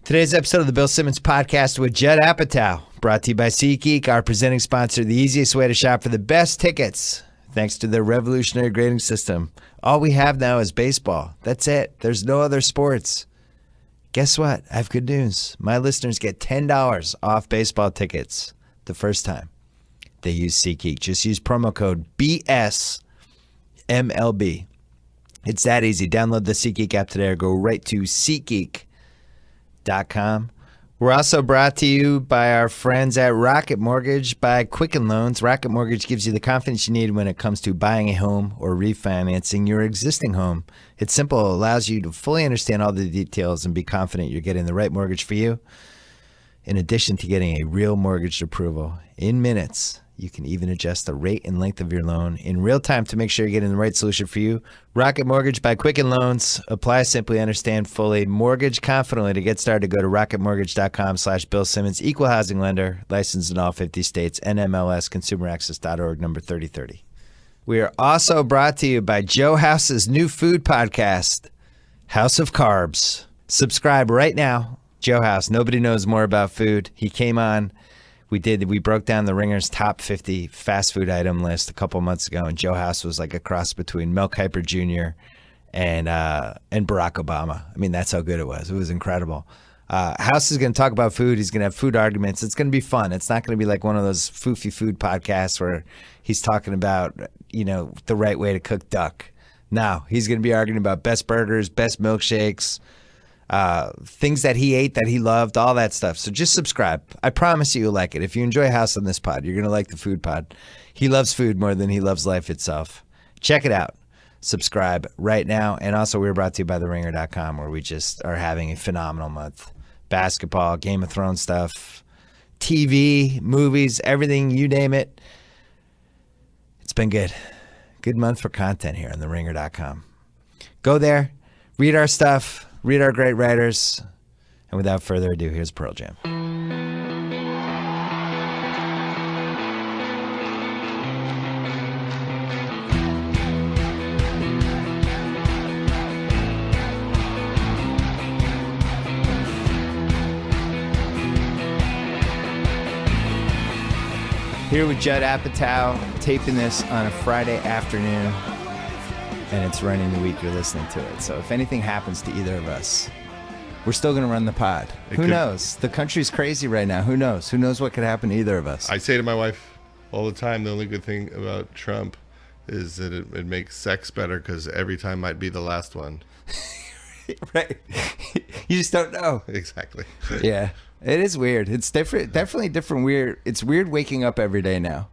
Today's episode of the Bill Simmons Podcast with Judd Apatow, brought to you by SeatGeek, our presenting sponsor, the easiest way to shop for the best tickets, thanks to their revolutionary grading system. All we have now is baseball. That's it. There's no other sports. Guess what? I have good news. My listeners get $10 off baseball tickets the first time they use SeatGeek. Just use promo code BSMLB. It's that easy. Download the SeatGeek app today or go right to SeatGeek.com. We're also brought to you by our friends at Rocket Mortgage by Quicken Loans. Rocket Mortgage gives you the confidence you need when it comes to buying a home or refinancing your existing home. It's simple, allows you to fully understand all the details and be confident you're getting the right mortgage for you. In addition to getting a real mortgage approval in minutes, you can even adjust the rate and length of your loan in real time to make sure you're getting the right solution for you. Rocket Mortgage by Quicken Loans. Apply simply, understand fully. Mortgage confidently. To get started, go to rocketmortgage.com/Bill Simmons. Equal housing lender. Licensed in all 50 states. NMLS ConsumerAccess.org, number 3030. We are also brought to you by Joe House's new food podcast, House of Carbs. Subscribe right now. Joe House. Nobody knows more about food. He came on. We broke down the Ringer's top 50 fast food item list a couple months ago, and Joe House was like a cross between Mel Kiper Jr. and Barack Obama. I mean, that's how good it was. It was incredible. House is going to talk about food. He's going to have food arguments. It's going to be fun. It's not going to be like one of those foofy food podcasts where he's talking about, the right way to cook duck. No, he's going to be arguing about best burgers, best milkshakes, things that he ate, that he loved, all that stuff. So just subscribe. I promise you'll like it. If you enjoy House on this pod, you're going to like the food pod. He loves food more than he loves life itself. Check it out. Subscribe right now. And also, we're brought to you by TheRinger.com, where we just are having a phenomenal month. Basketball, Game of Thrones stuff, TV, movies, everything, you name it. It's been good. Good month for content here on TheRinger.com. Go there, read our stuff. Read our great writers. And without further ado, here's Pearl Jam. Here with Judd Apatow, taping this on a Friday afternoon. And it's running the week you're listening to it. So if anything happens to either of us, we're still going to run the pod. Who knows? The country's crazy right now. Who knows? Who knows what could happen to either of us? I say to my wife all the time, the only good thing about Trump is that it makes sex better because every time might be the last one. Right. You just don't know. Exactly. Yeah. It is weird. It's different. Definitely different weird. It's weird waking up every day now.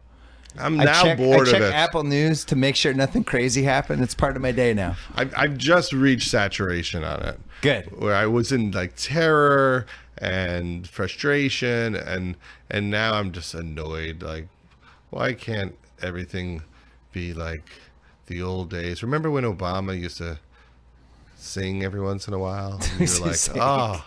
I'm now bored of it. I check Apple News to make sure nothing crazy happened. It's part of my day now. I've just reached saturation on it. Good. Where I was in like terror and frustration, and now I'm just annoyed. Like, why can't everything be like the old days? Remember when Obama used to sing every once in a while? And you were like, oh,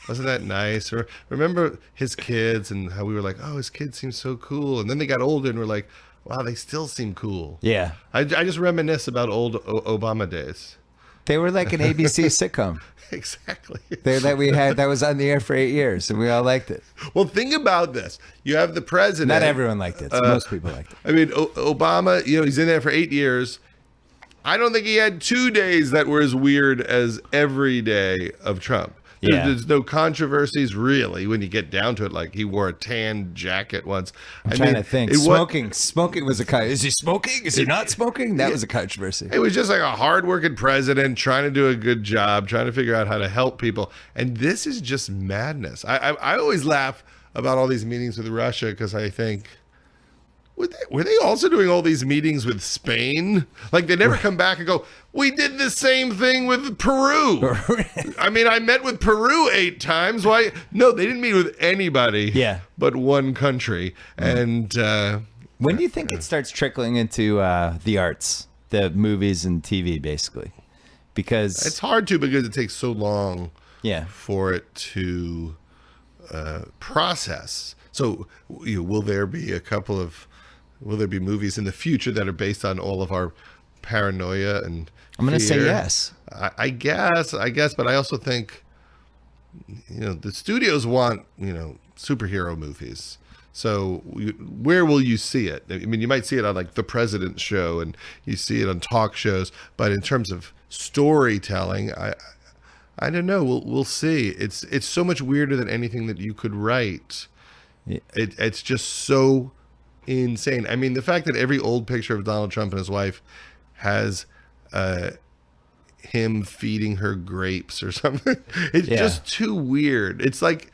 wasn't that nice? Or remember his kids and how we were like, oh, his kids seem so cool. And then they got older and we're like, wow, they still seem cool. Yeah. I just reminisce about old Obama days. They were like an ABC sitcom. Exactly. That was on the air for 8 years, and we all liked it. Well, think about this. You have the president. Not everyone liked it. Most people liked it. I mean, Obama, he's in there for 8 years. I don't think he had 2 days that were as weird as every day of Trump. There's no controversies, really, when you get down to it. Like, he wore a tan jacket once. I'm trying to think. Smoking was a... Is he smoking? Is he not smoking? That was a controversy. It was just like a hard-working president trying to do a good job, trying to figure out how to help people. And this is just madness. I always laugh about all these meetings with Russia because I think... Were they also doing all these meetings with Spain? Like, they never come back and go, we did the same thing with Peru. I mean, I met with Peru 8 times. Why? No, they didn't meet with anybody but one country. And when do you think it starts trickling into the arts, the movies and TV, basically? Because it's hard to, because it takes so long for it to process. So will there be movies in the future that are based on all of our paranoia and I'm going to say fear? yes. I guess, but I also think the studios want, superhero movies. So where will you see it? I mean, you might see it on like the President's Show, and you see it on talk shows. But in terms of storytelling, I don't know. We'll see. It's so much weirder than anything that you could write. Yeah. It's just so insane. I mean, the fact that every old picture of Donald Trump and his wife has him feeding her grapes or something. It's just too weird. It's like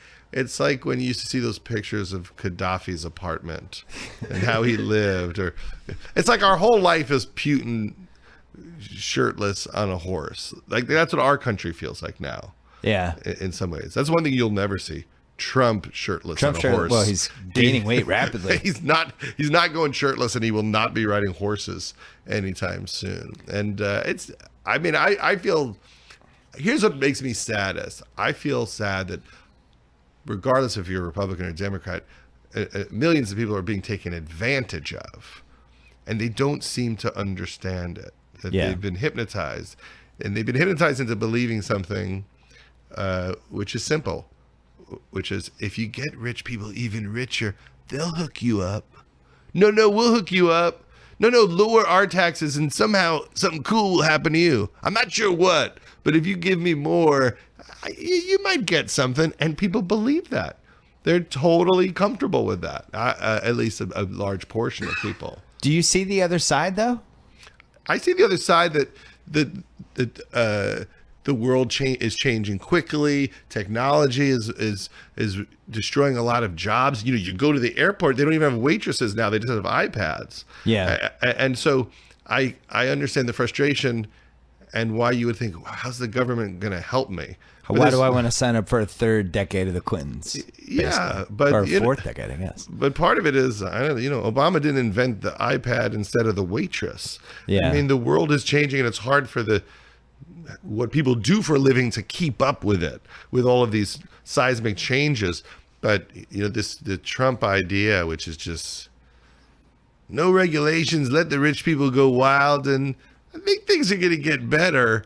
when you used to see those pictures of Gaddafi's apartment and how he lived, or it's like our whole life is Putin shirtless on a horse. Like that's what our country feels like now. Yeah. In some ways, that's one thing you'll never see. Trump shirtless on a horse. Well, he's gaining weight rapidly. He's not going shirtless, and he will not be riding horses anytime soon. And I feel, here's what makes me saddest. I feel sad that regardless if you're a Republican or Democrat, millions of people are being taken advantage of, and they don't seem to understand it. That they've been hypnotized, and they've been hypnotized into believing something, which is simple, which is if you get rich people even richer, they'll hook you up. No, we'll hook you up. No, lower our taxes and somehow something cool will happen to you. I'm not sure what, but if you give me more, you might get something. And people believe that. They're totally comfortable with that, at least a large portion of people. Do you see the other side, though? I see the other side that the world is changing quickly. Technology is destroying a lot of jobs. You go to the airport, they don't even have waitresses now. They just have iPads. Yeah. And so I understand the frustration and why you would think, how's the government going to help me? Why do I want to sign up for a third decade of the Clintons? Yeah, or a fourth decade, I guess. But part of it is, Obama didn't invent the iPad instead of the waitress. Yeah. I mean, the world is changing, and it's hard for what people do for a living to keep up with it, with all of these seismic changes. But the Trump idea, which is just no regulations, let the rich people go wild, and I think things are going to get better.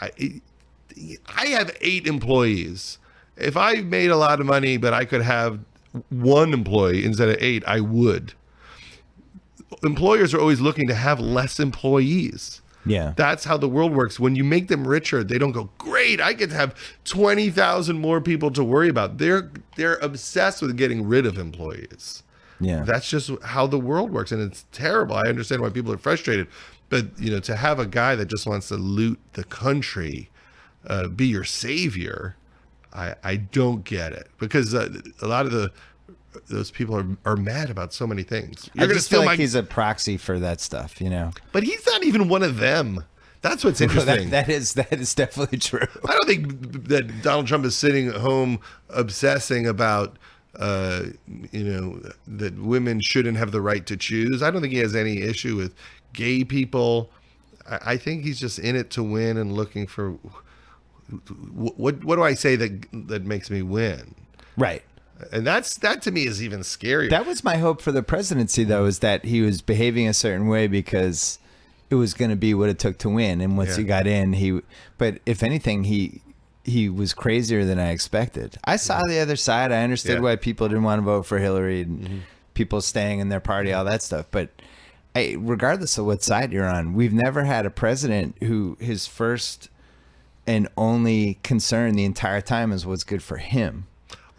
I have 8 employees. If I made a lot of money, but I could have 1 employee instead of 8, I would. Employers are always looking to have less employees. Yeah. That's how the world works. When you make them richer, they don't go, great, I get to have 20,000 more people to worry about. They're obsessed with getting rid of employees. Yeah. That's just how the world works, and it's terrible. I understand why people are frustrated. But, to have a guy that just wants to loot the country, be your savior, I don't get it. Because a lot of those people are mad about so many things. I just feel like he's a proxy for that stuff, But he's not even one of them. That's what's interesting. that is definitely true. I don't think that Donald Trump is sitting at home obsessing about, that women shouldn't have the right to choose. I don't think he has any issue with gay people. I think he's just in it to win and looking for what do I say that makes me win? Right. And that to me is even scarier. That was my hope for the presidency, though, is that he was behaving a certain way because it was going to be what it took to win. And once he got in, but if anything, he was crazier than I expected. I saw the other side. I understood why people didn't want to vote for Hillary and people staying in their party, all that stuff. But regardless of what side you're on, we've never had a president who his first and only concern the entire time is what's good for him.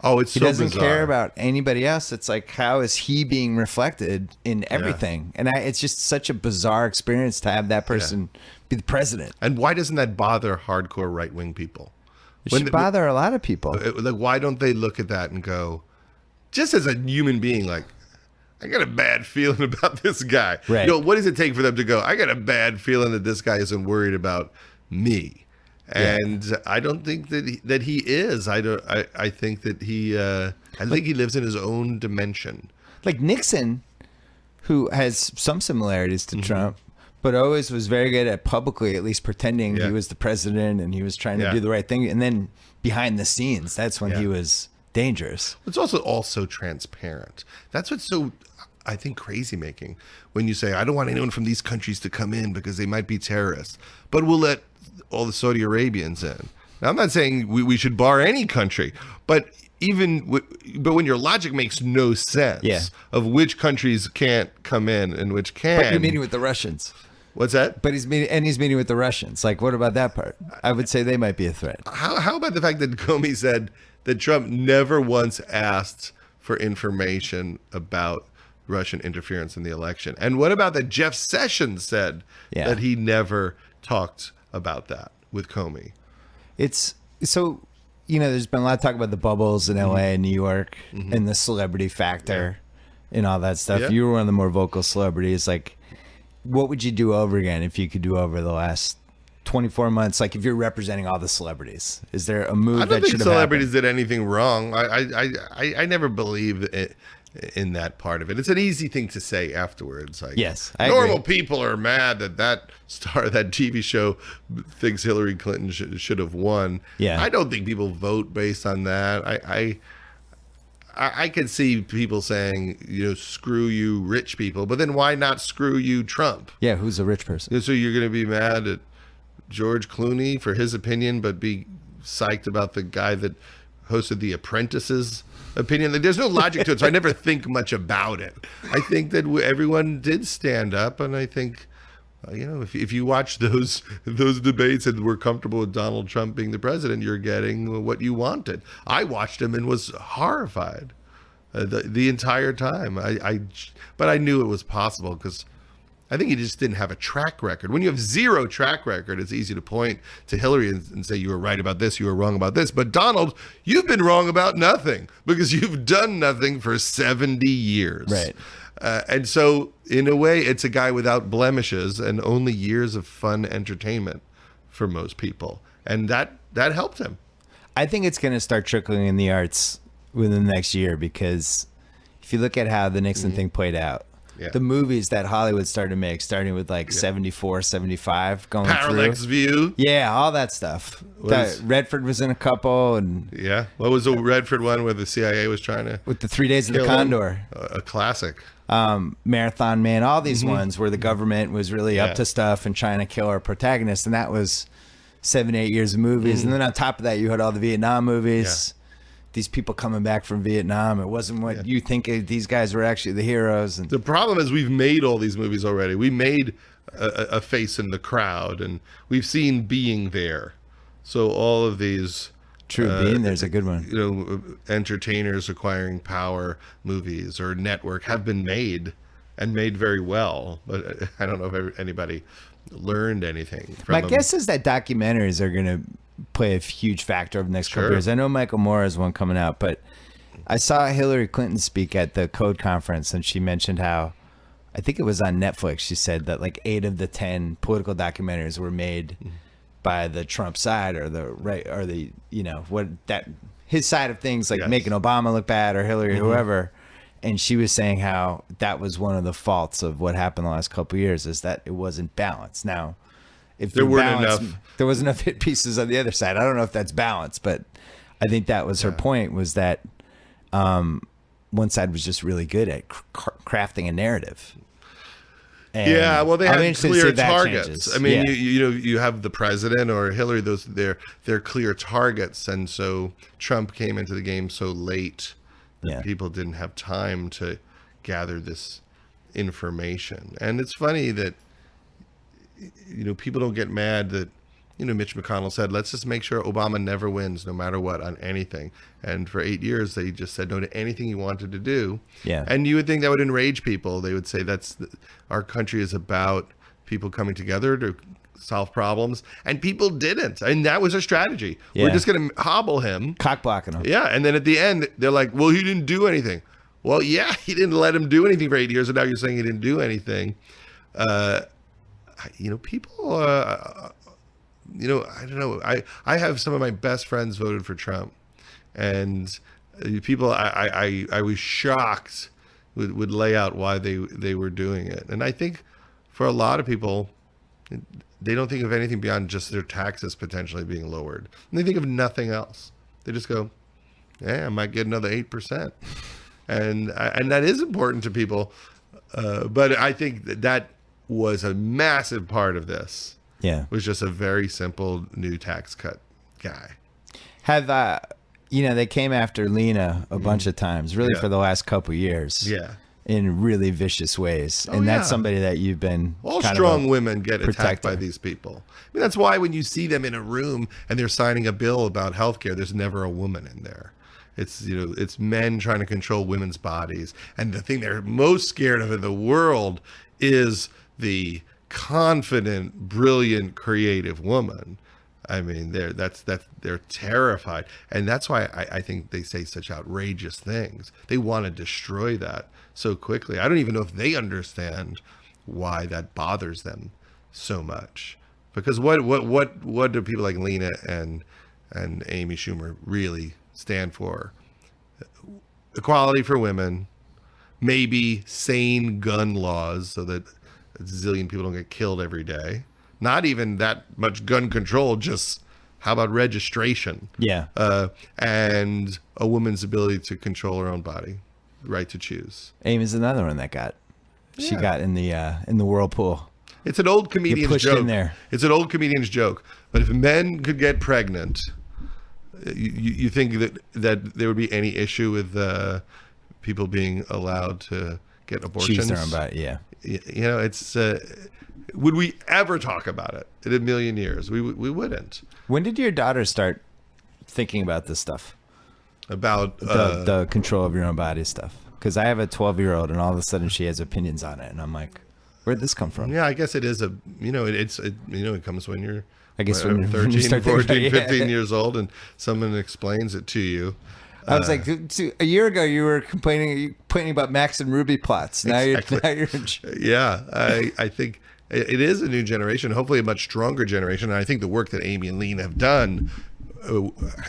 Oh, it's he so doesn't bizarre. care about anybody else. It's like, how is he being reflected in everything? And it's just such a bizarre experience to have that person be the president. And why doesn't that bother hardcore right-wing people? It should bother a lot of people. Like, why don't they look at that and go, just as a human being, like, I got a bad feeling about this guy. Right. What does it take for them to go, I got a bad feeling that this guy isn't worried about me? And I don't think that he is. I think that I think he lives in his own dimension. Like Nixon, who has some similarities to Trump, but always was very good at publicly at least pretending he was the president and he was trying to do the right thing. And then behind the scenes, that's when he was dangerous. It's also transparent. That's what's so, I think, crazy making when you say, I don't want anyone from these countries to come in because they might be terrorists, but we'll let all the Saudi Arabians in. Now, I'm not saying we should bar any country, but but when your logic makes no sense Yeah. of which countries can't come in and which can. But you're meeting with the Russians. What's that? But he's meeting with the Russians. Like, what about that part? I would say they might be a threat. How about the fact that Comey said that Trump never once asked for information about Russian interference in the election? And what about that Jeff Sessions said that he never talked about that with Comey? It's so, there's been a lot of talk about the bubbles in LA and New York and the celebrity factor and all that stuff. Yeah. You were one of the more vocal celebrities. Like, what would you do over again if you could do over the last 24 months? Like, if you're representing all the celebrities, is there a move I that don't think should have celebrities happened? did anything wrong. I never believed in that part of it. It's an easy thing to say afterwards. Like, Yes, I normal agree. people are mad that star of that TV show thinks Hillary Clinton should have won. Yeah. I don't think people vote based on that. I could see people saying, screw you, rich people, but then why not screw you, Trump? Yeah, who's a rich person? So you're going to be mad at George Clooney for his opinion, but be psyched about the guy that hosted The Apprentice's opinion? Like, there's no logic to it, so I never think much about it. I think that everyone did stand up, and I think, if you watch those debates and were comfortable with Donald Trump being the president, you're getting what you wanted. I watched him and was horrified the entire time. But I knew it was possible because I think he just didn't have a track record. When you have zero track record, it's easy to point to Hillary and say you were right about this, you were wrong about this. But Donald, you've been wrong about nothing because you've done nothing for 70 years. Right. And so, in a way, it's a guy without blemishes and only years of fun entertainment for most people. And that helped him. I think it's going to start trickling in the arts within the next year because if you look at how the Nixon thing played out, Yeah. the movies that Hollywood started to make, starting with 74, 75, going Parallax through. View. Yeah, all that stuff. Redford was in a couple, and Yeah. What was the Redford one where the CIA was trying to with the 3 Days of the kill him? Condor, A classic. Marathon Man, all these ones where the government was really up to stuff and trying to kill our protagonist, and that was 7, 8 years of movies. And then on top of that, you had all the Vietnam movies. These people coming back from Vietnam. It wasn't what you think these guys were actually the heroes. And The problem is we've made all these movies already. We made a face in the crowd, and we've seen Being There. So all of these Being There's a good one. Entertainers acquiring power movies or network have been made and made very well. But I don't know if anybody learned anything from My them. guess is that documentaries are going to play a huge factor over the next couple Sure. years. I know Michael Moore has one coming out, but I saw Hillary Clinton speak at the Code Conference, and she mentioned how, I think it was on Netflix, she said that 8 of the 10 political documentaries were made by the Trump side or the right or the his side of things, like Yes. making Obama look bad or Hillary or whoever. And she was saying how that was one of the faults of what happened the last couple of years, is that it wasn't balanced. Now, if There you weren't balance- enough. there was enough hit pieces on the other side. I don't know if that's balance, but I think that was her point, was that one side was just really good at crafting a narrative. And Yeah, well, they I'm have interested to see clear if that targets. changes. I mean, Yeah. you have the president or Hillary; they're clear targets, and so Trump came into the game so late that Yeah. people didn't have time to gather this information. And it's funny that people don't get mad that Mitch McConnell said, let's just make sure Obama never wins no matter what on anything. And for 8 years, they just said no to anything he wanted to do. Yeah. And you would think that would enrage people. They would say our country is about people coming together to solve problems. And people didn't. And that was a strategy. Yeah. We're just going to hobble him. Cock blocking them. Yeah. And then at the end, they're like, well, he didn't do anything. Well, yeah, he didn't let him do anything for 8 years. And now you're saying he didn't do anything. People, I don't know. I have some of my best friends voted for Trump, and people I was shocked would lay out why they were doing it. And I think for a lot of people, they don't think of anything beyond just their taxes potentially being lowered. And they think of nothing else. They just go, yeah, I might get another 8%. And that is important to people. But I think that was a massive part of this. Yeah. Was just a very simple new tax cut. guy. Have they came after Lena a bunch of times, really Yeah. for the last couple years. Yeah. In really vicious ways. And that's yeah. somebody that you've been All kind strong of women get attacked protector. by these people. I mean, that's why when you see them in a room and they're signing a bill about healthcare, there's never a woman in there. It's it's men trying to control women's bodies, and the thing they're most scared of in the world is the confident, brilliant, creative woman. I mean, they're terrified, and that's why I think they say such outrageous things. They want to destroy that so quickly. I don't even know if they understand why that bothers them so much. Because what do people like Lena and Amy Schumer really stand for? Equality for women, maybe sane gun laws so that a zillion people don't get killed every day. Not even that much gun control, just how about registration? Yeah. And a woman's ability to control her own body, right to choose. Amy's another one that she got in the whirlpool. It's an old comedian's pushed joke. in there. It's an old comedian's joke. But if men could get pregnant, you think that there would be any issue with people being allowed to get abortions? Choose their own body, yeah. It's would we ever talk about it in a million years? We wouldn't. When did your daughter start thinking about this stuff? About The control of your own body stuff? Because I have a 12-year-old, and all of a sudden she has opinions on it, and I'm like, where'd this come from? yeah, I guess it is it comes when you're I guess when you 13, start thinking 14, about it, 15 years old, and someone explains it to you. I was like, a year ago you were complaining about Max and Ruby plots. Now Exactly. you're Yeah, I think it is a new generation, hopefully a much stronger generation. And I think the work that Amy and Lena have done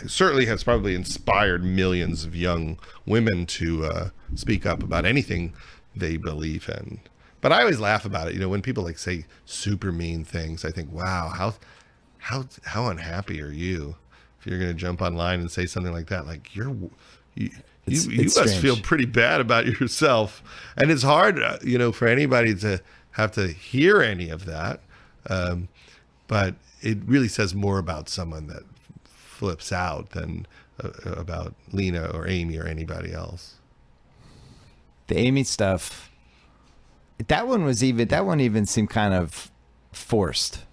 certainly has probably inspired millions of young women to speak up about anything they believe in. But I always laugh about it. When people like say super mean things, I think, wow, how unhappy are you if you're going to jump online and say something like that? Like you It's must strange. feel pretty bad about yourself. And it's hard, for anybody to have to hear any of that. But it really says more about someone that flips out than about Lena or Amy or anybody else. the Amy stuff. That one even seemed kind of forced.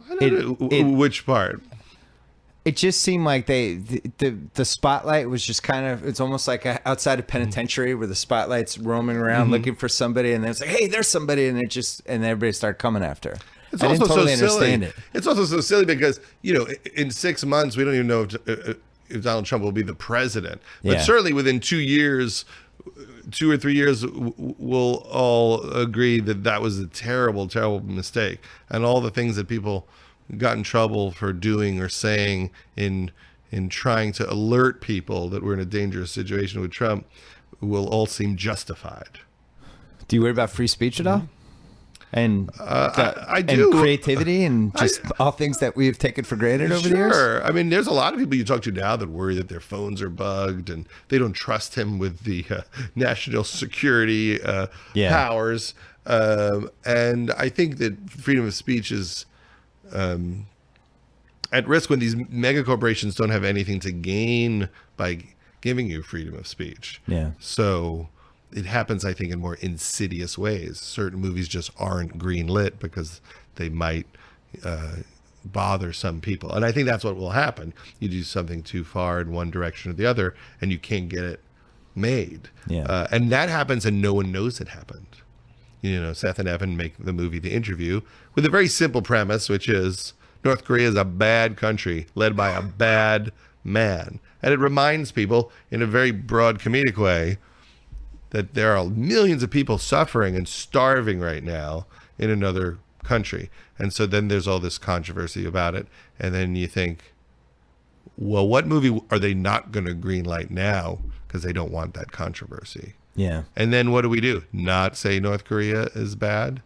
I don't know which part. It just seemed like the spotlight was just kind of, it's almost like outside of penitentiary where the spotlight's roaming around looking for somebody, and then it's like, hey, there's somebody, and everybody started coming after. It's I also didn't totally so silly. understand it. It's also so silly because, in 6 months, we don't even know if Donald Trump will be the president. But Yeah. certainly within 2 years, 2 or 3 years, we'll all agree that was a terrible, terrible mistake. And all the things that people got in trouble for doing or saying in trying to alert people that we're in a dangerous situation with Trump will all seem justified. Do you worry about free speech at all? And I and do. creativity and just all things that we've taken for granted over the years? Sure. I mean, there's a lot of people you talk to now that worry that their phones are bugged and they don't trust him with the national security powers. And I think that freedom of speech is at risk when these mega corporations don't have anything to gain by giving you freedom of speech. Yeah. So it happens, I think, in more insidious ways. Certain movies just aren't green lit because they might bother some people. And I think that's what will happen. You do something too far in one direction or the other, and you can't get it made. Yeah. And that happens, and no one knows it happened. Seth and Evan make the movie The Interview with a very simple premise, which is North Korea is a bad country led by a bad man. And it reminds people in a very broad comedic way that there are millions of people suffering and starving right now in another country. And so then there's all this controversy about it. And then you think, well, what movie are they not going to greenlight now because they don't want that controversy? Yeah. And then what do? Not say North Korea is bad?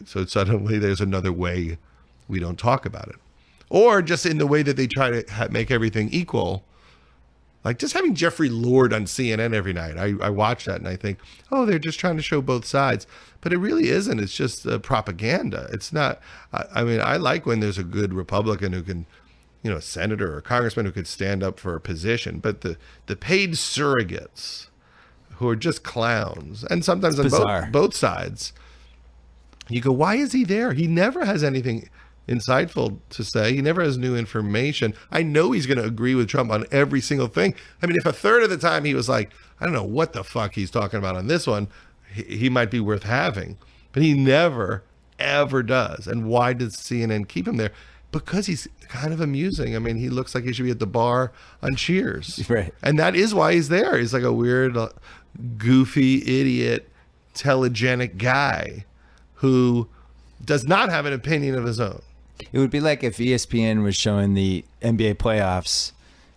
So suddenly there's another way we don't talk about it. Or just in the way that they try to make everything equal. Like just having Jeffrey Lord on CNN every night. I watch that and I think, oh, they're just trying to show both sides. But it really isn't. It's just propaganda. It's not. I mean, I like when there's a good Republican who can a senator or a congressman who could stand up for a position, but the paid surrogates who are just clowns, and sometimes on both sides, you go, why is he there? He never has anything insightful to say. He never has new information. I know he's going to agree with Trump on every single thing. I mean, if a third of the time he was like, I don't know what the fuck he's talking about on this one, he might be worth having. But he never, ever does. And why does CNN keep him there? Because he's kind of amusing. I mean, he looks like he should be at the bar on Cheers. Right. And that is why he's there. He's like a weird, goofy, idiot, telegenic guy who does not have an opinion of his own. It would be like if ESPN was showing the NBA playoffs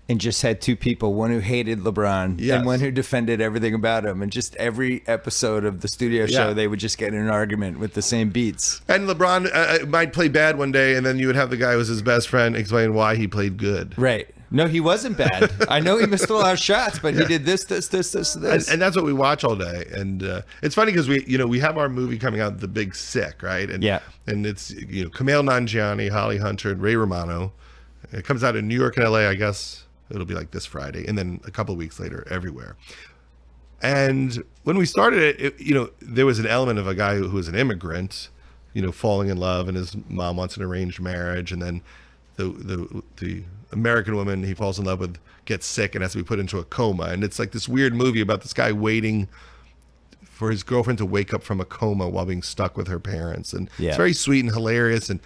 and just had two people, one who hated LeBron and one who defended everything about him. And just every episode of the studio show, they would just get in an argument with the same beats. And LeBron might play bad one day, and then you would have the guy who was his best friend explain why he played good. Right. No, he wasn't bad. I know he missed a lot of shots, but he did this. And that's what we watch all day. And it's funny because we have our movie coming out, The Big Sick, right? And, and it's Kumail Nanjiani, Holly Hunter, and Ray Romano. It comes out in New York and LA, I guess. It'll be like this Friday, and then a couple of weeks later, everywhere. And when we started it, there was an element of a guy who was an immigrant, falling in love, and his mom wants an arranged marriage, and then the American woman he falls in love with gets sick and has to be put into a coma. And it's like this weird movie about this guy waiting for his girlfriend to wake up from a coma while being stuck with her parents. And it's very sweet and hilarious. And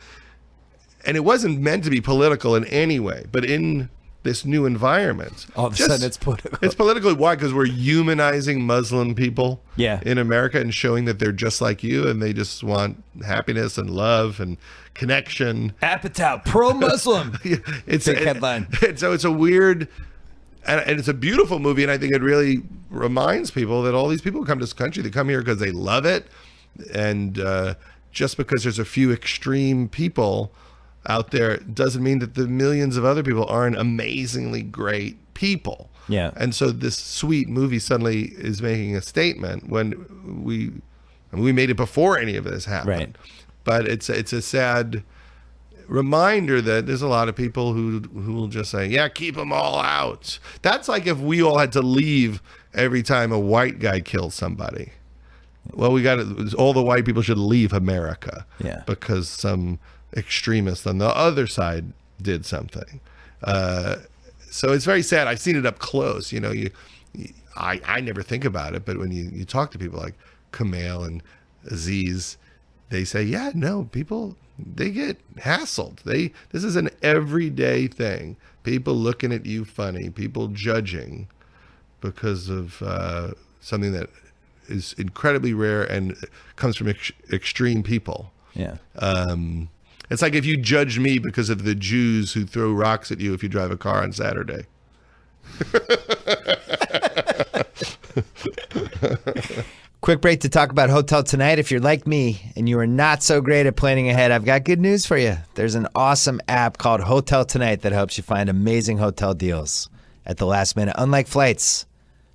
it wasn't meant to be political in any way, but in this new environment, all of a sudden it's political. It's political. Why? Because we're humanizing Muslim people in America and showing that they're just like you and they just want happiness and love and connection. Apatow, pro-Muslim. It's big headline. So it's a weird, and it's a beautiful movie, and I think it really reminds people that all these people who come to this country, they come here because they love it, and just because there's a few extreme people out there doesn't mean that the millions of other people aren't amazingly great people. Yeah. And so this sweet movie suddenly is making a statement when we made it before any of this happened. Right. But it's a sad reminder that there's a lot of people who will just say, yeah, keep them all out. That's like if we all had to leave every time a white guy kills somebody. Well, all the white people should leave America. Yeah. Because some extremist on the other did something. So it's very sad. I've seen it up close. I never think about it, but when you talk to people like Kumail and Aziz, they say, yeah, no, people, they get hassled. This is an everyday thing. People looking at you funny, people judging because of something that is incredibly rare and comes from extreme people. Yeah. It's like if you judge me because of the Jews who throw rocks at you if you drive a car on Saturday. Quick break to talk about Hotel Tonight. If you're like me and you are not so great at planning ahead, I've got good news for you. There's an awesome app called Hotel Tonight that helps you find amazing hotel deals at the last minute. Unlike flights,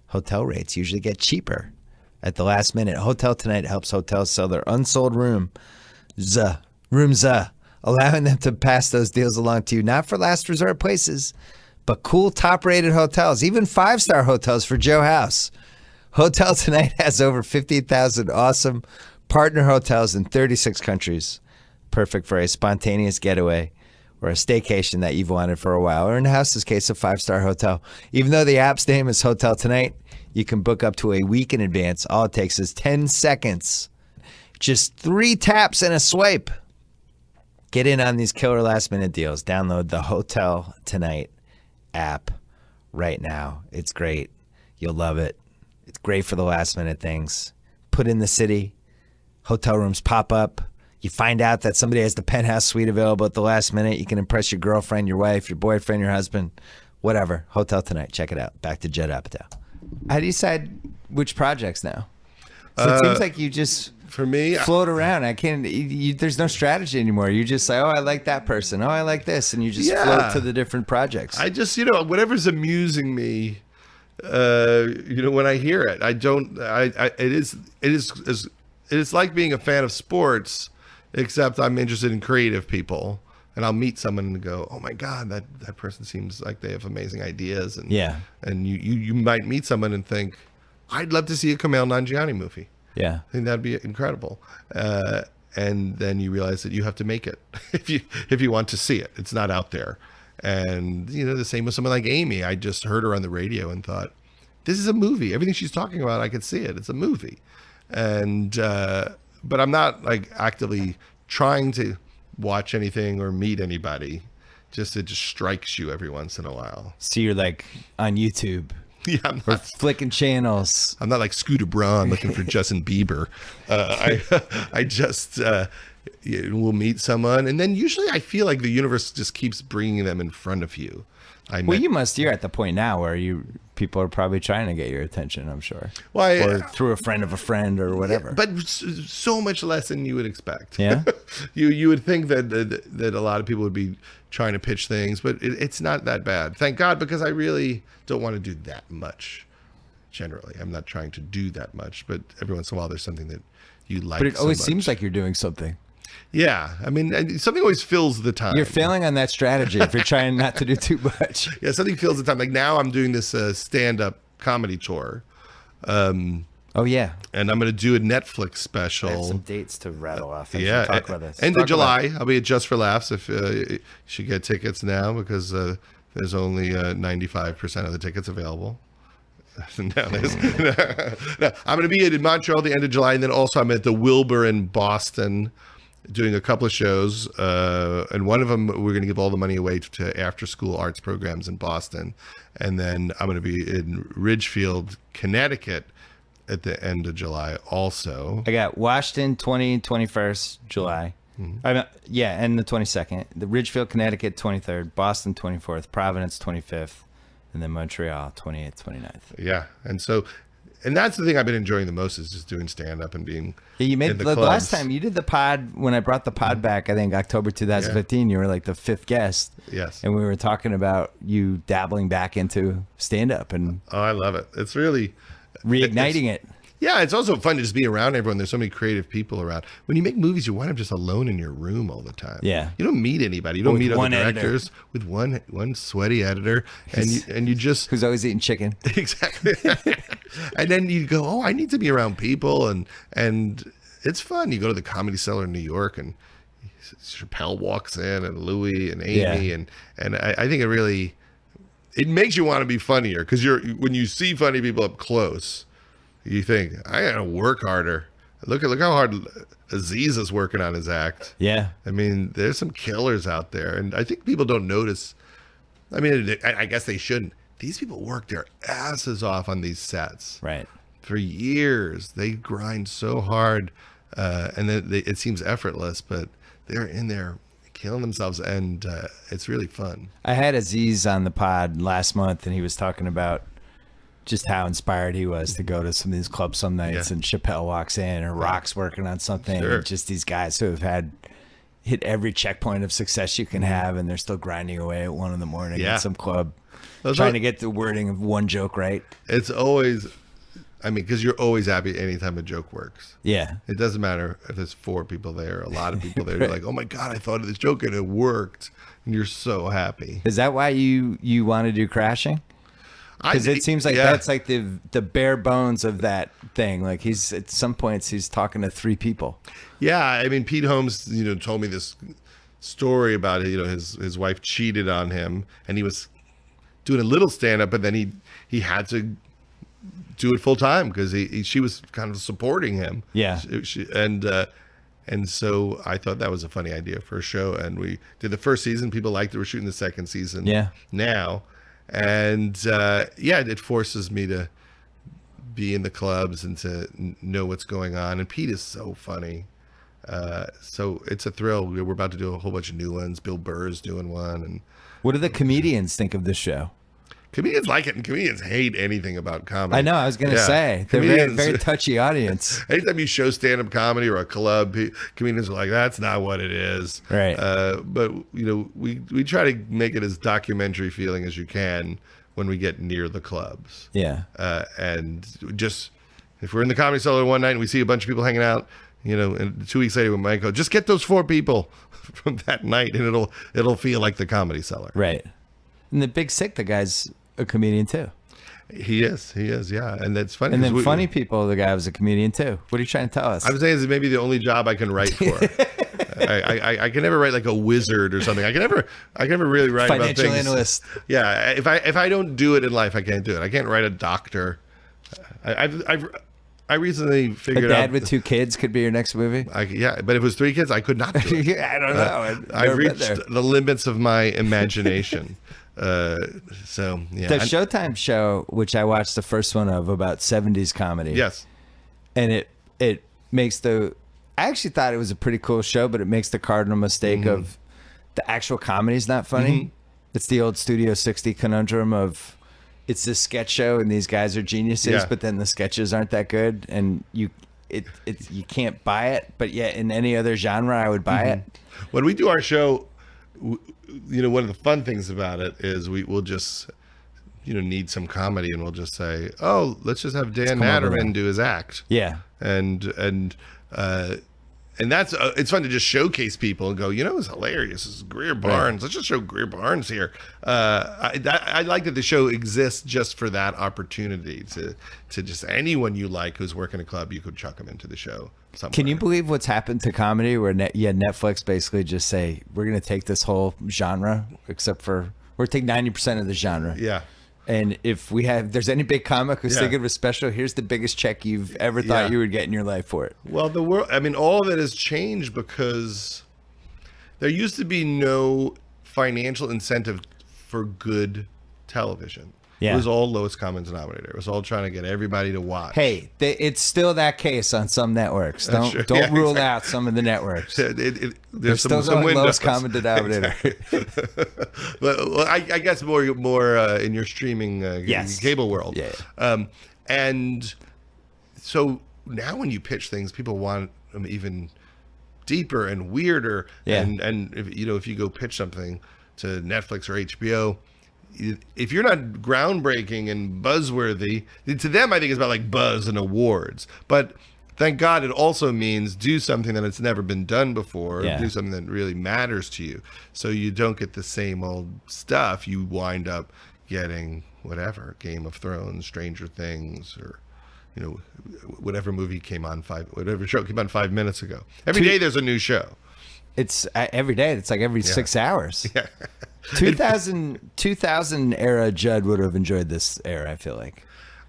hotel rates usually get cheaper at the last minute. Hotel Tonight helps hotels sell their unsold rooms, allowing them to pass those deals along to you, not for last resort places, but cool top-rated hotels, even 5-star hotels for Joe House. Hotel Tonight has over 50,000 awesome partner hotels in 36 countries, perfect for a spontaneous getaway or a staycation that you've wanted for a while, or in House's case, a 5-star hotel. Even though the app's name is Hotel Tonight, you can book up to a week in advance. All it takes is 10 seconds. Just 3 taps and a swipe. Get in on these killer last-minute deals. Download the Hotel Tonight app right now. It's great. You'll love it. It's great for the last-minute things. Put in the city. Hotel rooms pop up. You find out that somebody has the penthouse suite available at the last minute. You can impress your girlfriend, your wife, your boyfriend, your husband, whatever. Hotel Tonight. Check it out. Back to Judd Apatow. How do you decide which projects now? So it seems like you just... For me, float around. I can't. There's no strategy anymore. You just say, "Oh, I like that person. Oh, I like this," and you just float to the different projects. I just, whatever's amusing me, when I hear it, I don't. It is like being a fan of sports, except I'm interested in creative people, and I'll meet someone and go, oh my God, that person seems like they have amazing ideas. And Yeah. and you might meet someone and think, I'd love to see a Kumail Nanjiani movie. Yeah. I think that'd be incredible. And then you realize that you have to make it if you want to see it. It's not out there. And the same with someone like Amy. I just heard her on the radio and thought, this is a movie. Everything she's talking about, I could see it. It's a movie. And but I'm not like actively trying to watch anything or meet anybody. It just strikes you every once in a while. So you're like on YouTube. Yeah, I'm Or not, flicking channels. I'm not like Scooter Braun looking for Justin Bieber. I just will meet someone, and then usually I feel like the universe just keeps bringing them in front of you. Well, you're at the point now where people are probably trying to get your attention, I'm sure. Well, or through a friend of a friend or whatever. but so much less than you would expect. Yeah? you would think that a lot of people would be trying to pitch things, but it's not that bad. Thank God, because I really don't want to do that much. Generally, I'm not trying to do that much, but every once in a while there's something that you like. But it so always much. seems like you're doing something. Yeah, I mean, something always fills the time. You're failing on that strategy if you're trying not to do too much. Yeah, something fills the time. Like now, I'm doing this stand-up comedy tour. Oh, yeah. And I'm going to do a Netflix special. I have some dates to rattle off. Yeah, Talk about this. End of July. I'll be at Just for Laughs. If you should get tickets now, because there's only 95% of the tickets available. No, I'm going to be in Montreal the end of July, and then also I'm at the Wilbur in Boston doing a couple of shows. And one of them, we're going to give all the money away to after-school arts programs in Boston. And then I'm going to be in Ridgefield, Connecticut at the end of July also. I got Washington 21st July. Mm-hmm. And the 22nd. The Ridgefield, Connecticut 23rd. Boston 24th. Providence 25th. And then Montreal 28th, 29th. Yeah. And that's the thing I've been enjoying the most, is just doing stand-up and being You made in the the clubs. last time you did the pod, when I brought the pod back, I think October 2015, you were like the 5th guest. Yes. And we were talking about you dabbling back into stand-up and Oh, I love it. It's really reigniting it. Yeah, it's also fun to just be around everyone. There's so many creative people around. When you make movies, you wind up just alone in your room all the time. Yeah. You don't meet anybody. You don't With meet other one editor. directors. With one sweaty editor, and you just Who's always eating chicken. exactly. And then you go, oh, I need to be around people, and it's fun. You go to the Comedy Cellar in New York, and Chappelle walks in, and Louis and Amy, Yeah. and I think it makes you want to be funnier, because when you see funny people up close, you think, I gotta work harder. Look how hard Aziz is working on his act. Yeah. I mean, there's some killers out there, and I think people don't notice. I mean, I guess they shouldn't. These people work their asses off on these sets Right. for years. They grind so hard, and then it seems effortless, but they're in there killing themselves, and it's really fun. I had Aziz on the pod last month, and he was talking about just how inspired he was to go to some of these clubs some nights, Yeah. and Chappelle walks in, or Rock's working on something, Sure. and just these guys who have hit every checkpoint of success you can have, and they're still grinding away at 1 a.m. Yeah. at some club, Those trying are- to get the wording of one joke right. It's always, I mean, because you're always happy anytime a joke works. Yeah. It doesn't matter if there's 4 people there, a lot of people there. You're like, oh my God, I thought of this joke and it worked. And you're so happy. Is that why you want to do Crashing? Because it seems like yeah. that's like the bare bones of that thing. Like he's at some points he's talking to 3 people. Yeah, I mean, Pete Holmes, told me this story about it. His wife cheated on him, and he was doing a little stand-up, but then he had to do it full time because she was kind of supporting him. Yeah. And so I thought that was a funny idea for a show, and we did the first season. People liked it. We're shooting the second season now, and it forces me to be in the clubs and to know what's going on. And Pete is so funny. So it's a thrill. We're about to do a whole bunch of new ones. Bill Burr's doing one, and What do the comedians think of this show? comedians like it, and comedians hate anything about comedy. I know. I was going to Yeah. say they're Comedians- very touchy audience. Anytime you show stand-up comedy or a club, comedians are like, "That's not what it is." Right. But we try to make it as documentary feeling as you can when we get near the clubs. Yeah. And just if we're in the Comedy Cellar one night and we see a bunch of people hanging out, and 2 weeks later we might go, just get those 4 people from that night, and it'll feel like the Comedy Cellar. Right. And the Big Sick, the guy's a comedian too. He is, yeah, and that's funny. And then Funny People, the guy was a comedian too. What are you trying to tell us? I'm saying is maybe the only job I can write for. I can never write like a wizard or something. I can never really write about things. Financial analyst. Yeah, if I don't do it in life, I can't do it. I can't write a doctor. I recently figured A Dad out with 2 Kids could be your next movie. but if it was 3 kids, I could not do it. I don't know. I've reached the limits of my imagination. So yeah. The Showtime show, which I watched the first one of, about 70s comedy. Yes. And it makes I actually thought it was a pretty cool show, but it makes the cardinal mistake of the actual comedy is not funny. It's the old Studio 60 conundrum of it's this sketch show and these guys are geniuses, but then the sketches aren't that good, and you can't buy it. But yet in any other genre, I would buy it. When we do our show, one of the fun things about it is we'll just need some comedy, and we'll just say, oh, let's just have Dan Natterman do his act. Yeah. And that's it's fun to just showcase people and go, it's hilarious. This is Greer Barnes. Let's just show Greer Barnes here. I like that the show exists just for that opportunity to just anyone you like who's working a club, you could chuck them into the show somewhere. Can you believe what's happened to comedy where Netflix basically just say, we're going to take this whole genre, except for we're taking 90% of the genre. Yeah. And if there's any big comic who's thinking of a special, here's the biggest check you've ever thought you would get in your life for it. Well, the world, all of it has changed because there used to be no financial incentive for good television. Yeah. It was all lowest common denominator. It was all trying to get everybody to watch. Hey, it's still that case on some networks. Don't rule out some of the networks. There's still some windows. Lowest common denominator. Well, I guess more in your streaming cable world. Yeah. And so now when you pitch things, people want them even deeper and weirder. Yeah. And if you go pitch something to Netflix or HBO, if you're not groundbreaking and buzzworthy, to them I think it's about like buzz and awards. But thank God it also means do something that it's never been done before. Yeah. Do something that really matters to you, so you don't get the same old stuff. You wind up getting whatever, Game of Thrones, Stranger Things, or whatever movie came on whatever show came on 5 minutes ago. Every day there's a new show. It's every day. It's like every 6 hours. Yeah. 2000 era Judd would have enjoyed this era, I feel like.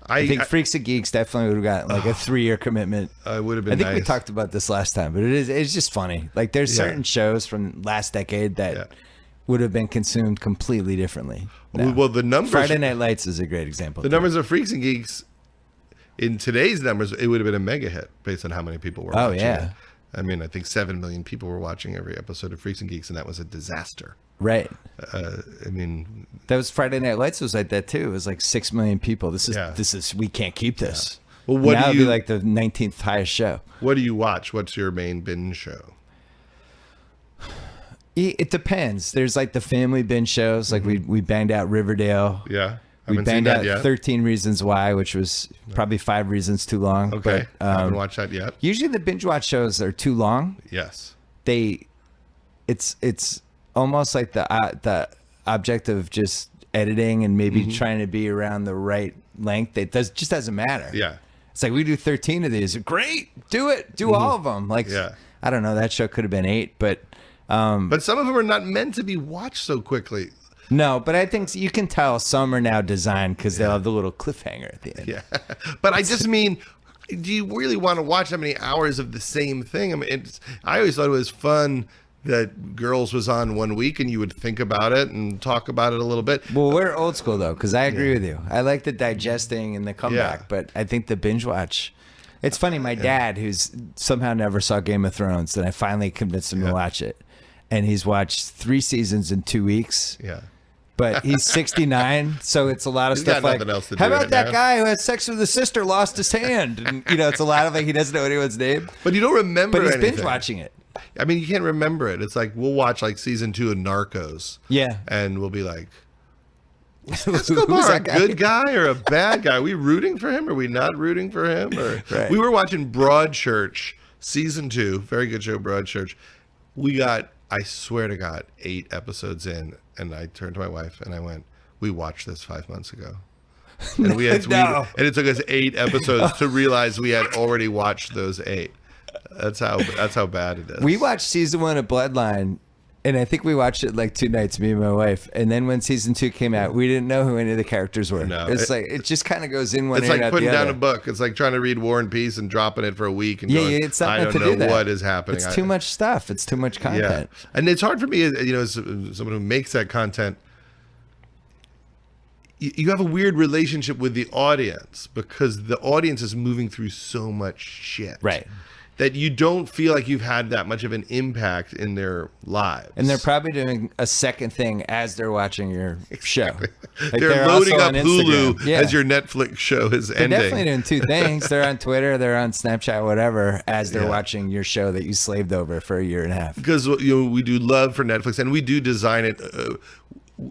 I think Freaks and Geeks definitely would have got like a 3-year commitment. It would have been I think nice. we talked about this last time, but it's just funny. Like there's certain shows from last decade that would have been consumed completely differently. Well, the numbers. Friday Night Lights is a great example. The numbers of Freaks and Geeks, in today's numbers, it would have been a mega hit based on how many people were watching it. I think 7 million people were watching every episode of Freaks and Geeks, and that was a disaster. Right. That was Friday Night Lights was like that too. It was like 6 million people. This is we can't keep this. Yeah. Well, now it'd be like the 19th highest show. What do you watch? What's your main binge show? It depends. There's like the family binge shows. Like we banged out Riverdale. Yeah. We banged out 13 Reasons Why, which was probably 5 reasons too long. Okay. But, I haven't watched that yet. Usually the binge watch shows are too long. Yes. It's almost like the object of just editing and maybe trying to be around the right length. It just doesn't matter. Yeah. It's like we do 13 of these. Great. Do it. Do all of them. Like, I don't know. That show could have been 8, but some of them are not meant to be watched so quickly. No, but I think you can tell some are now designed because they'll have the little cliffhanger at the end. Yeah. But I just mean, do you really want to watch that many hours of the same thing? I always thought it was fun that Girls was on one week and you would think about it and talk about it a little bit. Well, we're old school though, because I agree with you. I like the digesting and the comeback, but I think the binge watch. It's funny. My dad, who's somehow never saw Game of Thrones, and I finally convinced him to watch it, and he's watched 3 seasons in 2 weeks. Yeah. But he's 69, so it's a lot of stuff like, how about that guy who had sex with his sister lost his hand? And, it's a lot of like, he doesn't know anyone's name. But you don't remember anything. But he's anything. binge watching it. You can't remember it. It's like, we'll watch like season 2 of Narcos. Yeah. And we'll be like, was Escobar a good guy or a bad guy? Are we rooting for him? Are we not rooting for him? Or we were watching Broadchurch season 2, very good show, Broadchurch. We got, I swear to God, 8 episodes in, and I turned to my wife and I went, "We watched this 5 months ago." And No. and it took us 8 episodes to realize we had already watched those 8. That's how bad it is. We watched season 1 of Bloodline, and I think we watched it like 2 nights, me and my wife. And then when season 2 came out, we didn't know who any of the characters were. No, It's like it just kind of goes in one It's ear and like out putting the down other. a book. It's like trying to read War and Peace and dropping it for a week and Yeah, going, it's not I meant don't to do know that. what is happening. It's too much stuff. It's too much content. Yeah, and it's hard for me, as someone who makes that content. You have a weird relationship with the audience because the audience is moving through so much shit, Right. that you don't feel like you've had that much of an impact in their lives. And they're probably doing a second thing as they're watching your show. Like they're loading also up on Hulu Instagram. Yeah. as your Netflix show is They're ending. definitely doing 2 things. They're on Twitter, they're on Snapchat, whatever, as they're Yeah. watching your show that you slaved over for a year and a half. Because we do love for Netflix, and we do design it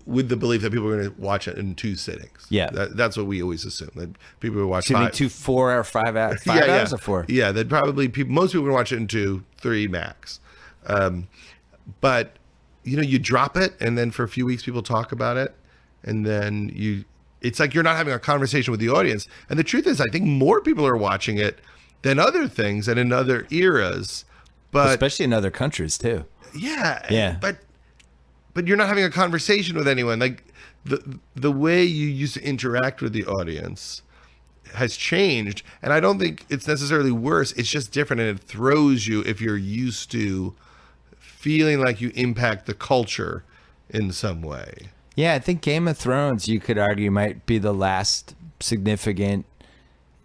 with the belief that people are going to watch it in 2 sittings. Yeah. That's what we always assume, that people will watch Excuse me, 5. 2 4 or 5 hours, 5 hours or 4. Yeah, that probably most people are going to watch it in 2, 3 max. But you drop it, and then for a few weeks people talk about it, and then it's like you're not having a conversation with the audience. And the truth is, I think more people are watching it than other things and in other eras. But Especially in other countries too. yeah. But you're not having a conversation with anyone. Like the way you used to interact with the audience has changed, and I don't think it's necessarily worse. It's just different, and it throws you if you're used to feeling like you impact the culture in some way. Yeah, I think Game of Thrones, you could argue, might be the last significant.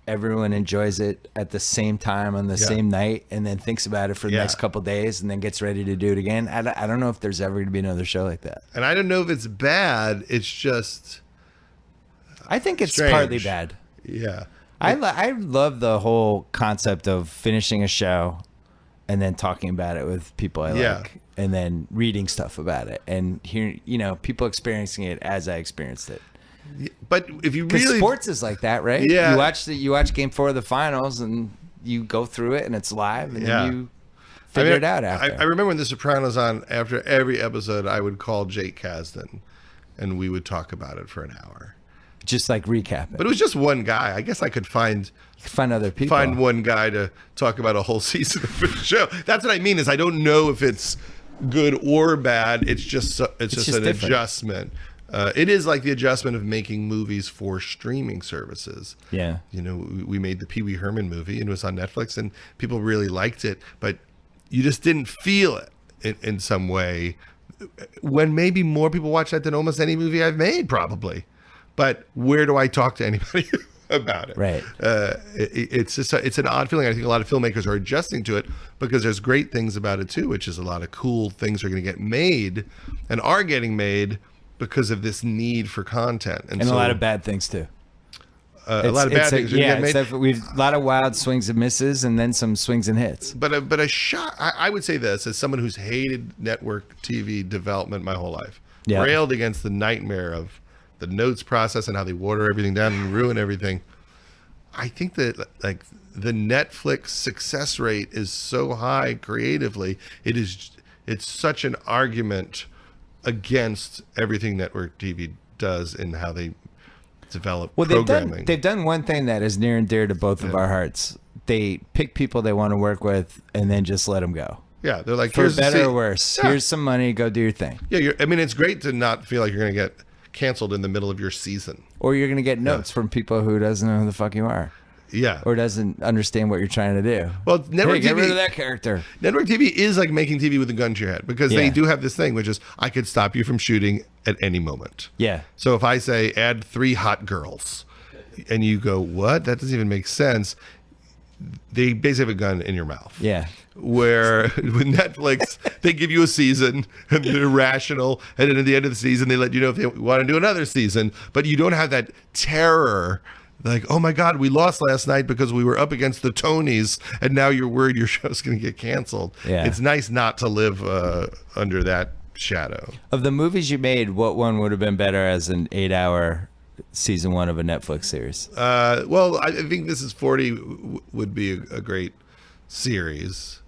Everyone enjoys it at the same time on the same night, and then thinks about it for the next couple days, and then gets ready to do it again. I don't know if there's ever going to be another show like that. And I don't know if it's bad. It's just I think it's strange. partly bad. Yeah. I love the whole concept of finishing a show and then talking about it with people I Yeah. like, and then reading stuff about it and hearing, people experiencing it as I experienced it. But if you Because really sports is like that, right? Yeah. You watch Game 4 of the finals, and you go through it, and it's live, and Yeah. then you figure it out after. I remember when The Sopranos on, after every episode, I would call Jake Kasdan, and we would talk about it for an hour. Just like recap it. But it was just one guy. I guess I could find You can find other people. one guy to talk about a whole season of a show. That's what I mean. Is I don't know if it's good or bad. It's just an different. adjustment. It is like the adjustment of making movies for streaming services. Yeah. We made the Pee Wee Herman movie, and it was on Netflix, and people really liked it, but you just didn't feel it in some way. When maybe more people watch that than almost any movie I've made, probably. But where do I talk to anybody about it? Right. It's just it's an odd feeling. I think a lot of filmmakers are adjusting to it because there's great things about it too, which is a lot of cool things are going to get made and are getting made because of this need for content, And so, a lot of bad things, too. a lot of bad things are going to get made. We've a lot of wild swings and misses, and then some swings and hits. But a shot. I would say this as someone who's hated network TV development my whole life, Yeah. railed against the nightmare of the notes process and how they water everything down and ruin everything. I think that like the Netflix success rate is so high creatively. It's such an argument against everything network TV does in how they develop programming. They've done one thing that is near and dear to both of our hearts. They pick people they want to work with, and then just let them go. Yeah, they're like, For here's better or worse. Yeah. Here's some money. Go do your thing. Yeah, I mean, it's great to not feel like you're going to get canceled in the middle of your season. Or you're going to get notes from people who doesn't know who the fuck you are, Yeah. or doesn't understand what you're trying to do. Well, network Hey, get rid TV of that character. Network TV is like making TV with a gun to your head because they Yeah. do have this thing, which is I could stop you from shooting at any moment. Yeah. So if I say add 3 hot girls, and you go, what? That doesn't even make sense. They basically have a gun in your mouth. Yeah. Where with Netflix, they give you a season and they're rational, and then at the end of the season, they let you know if they want to do another season, but you don't have that terror. Like, oh my God, we lost last night because we were up against the Tonys, and now you're worried your show's going to get canceled. Yeah. It's nice not to live under that shadow. Of the movies you made, what one would have been better as an 8-hour season 1 of a Netflix series? Well, I think This Is 40 would be a great series.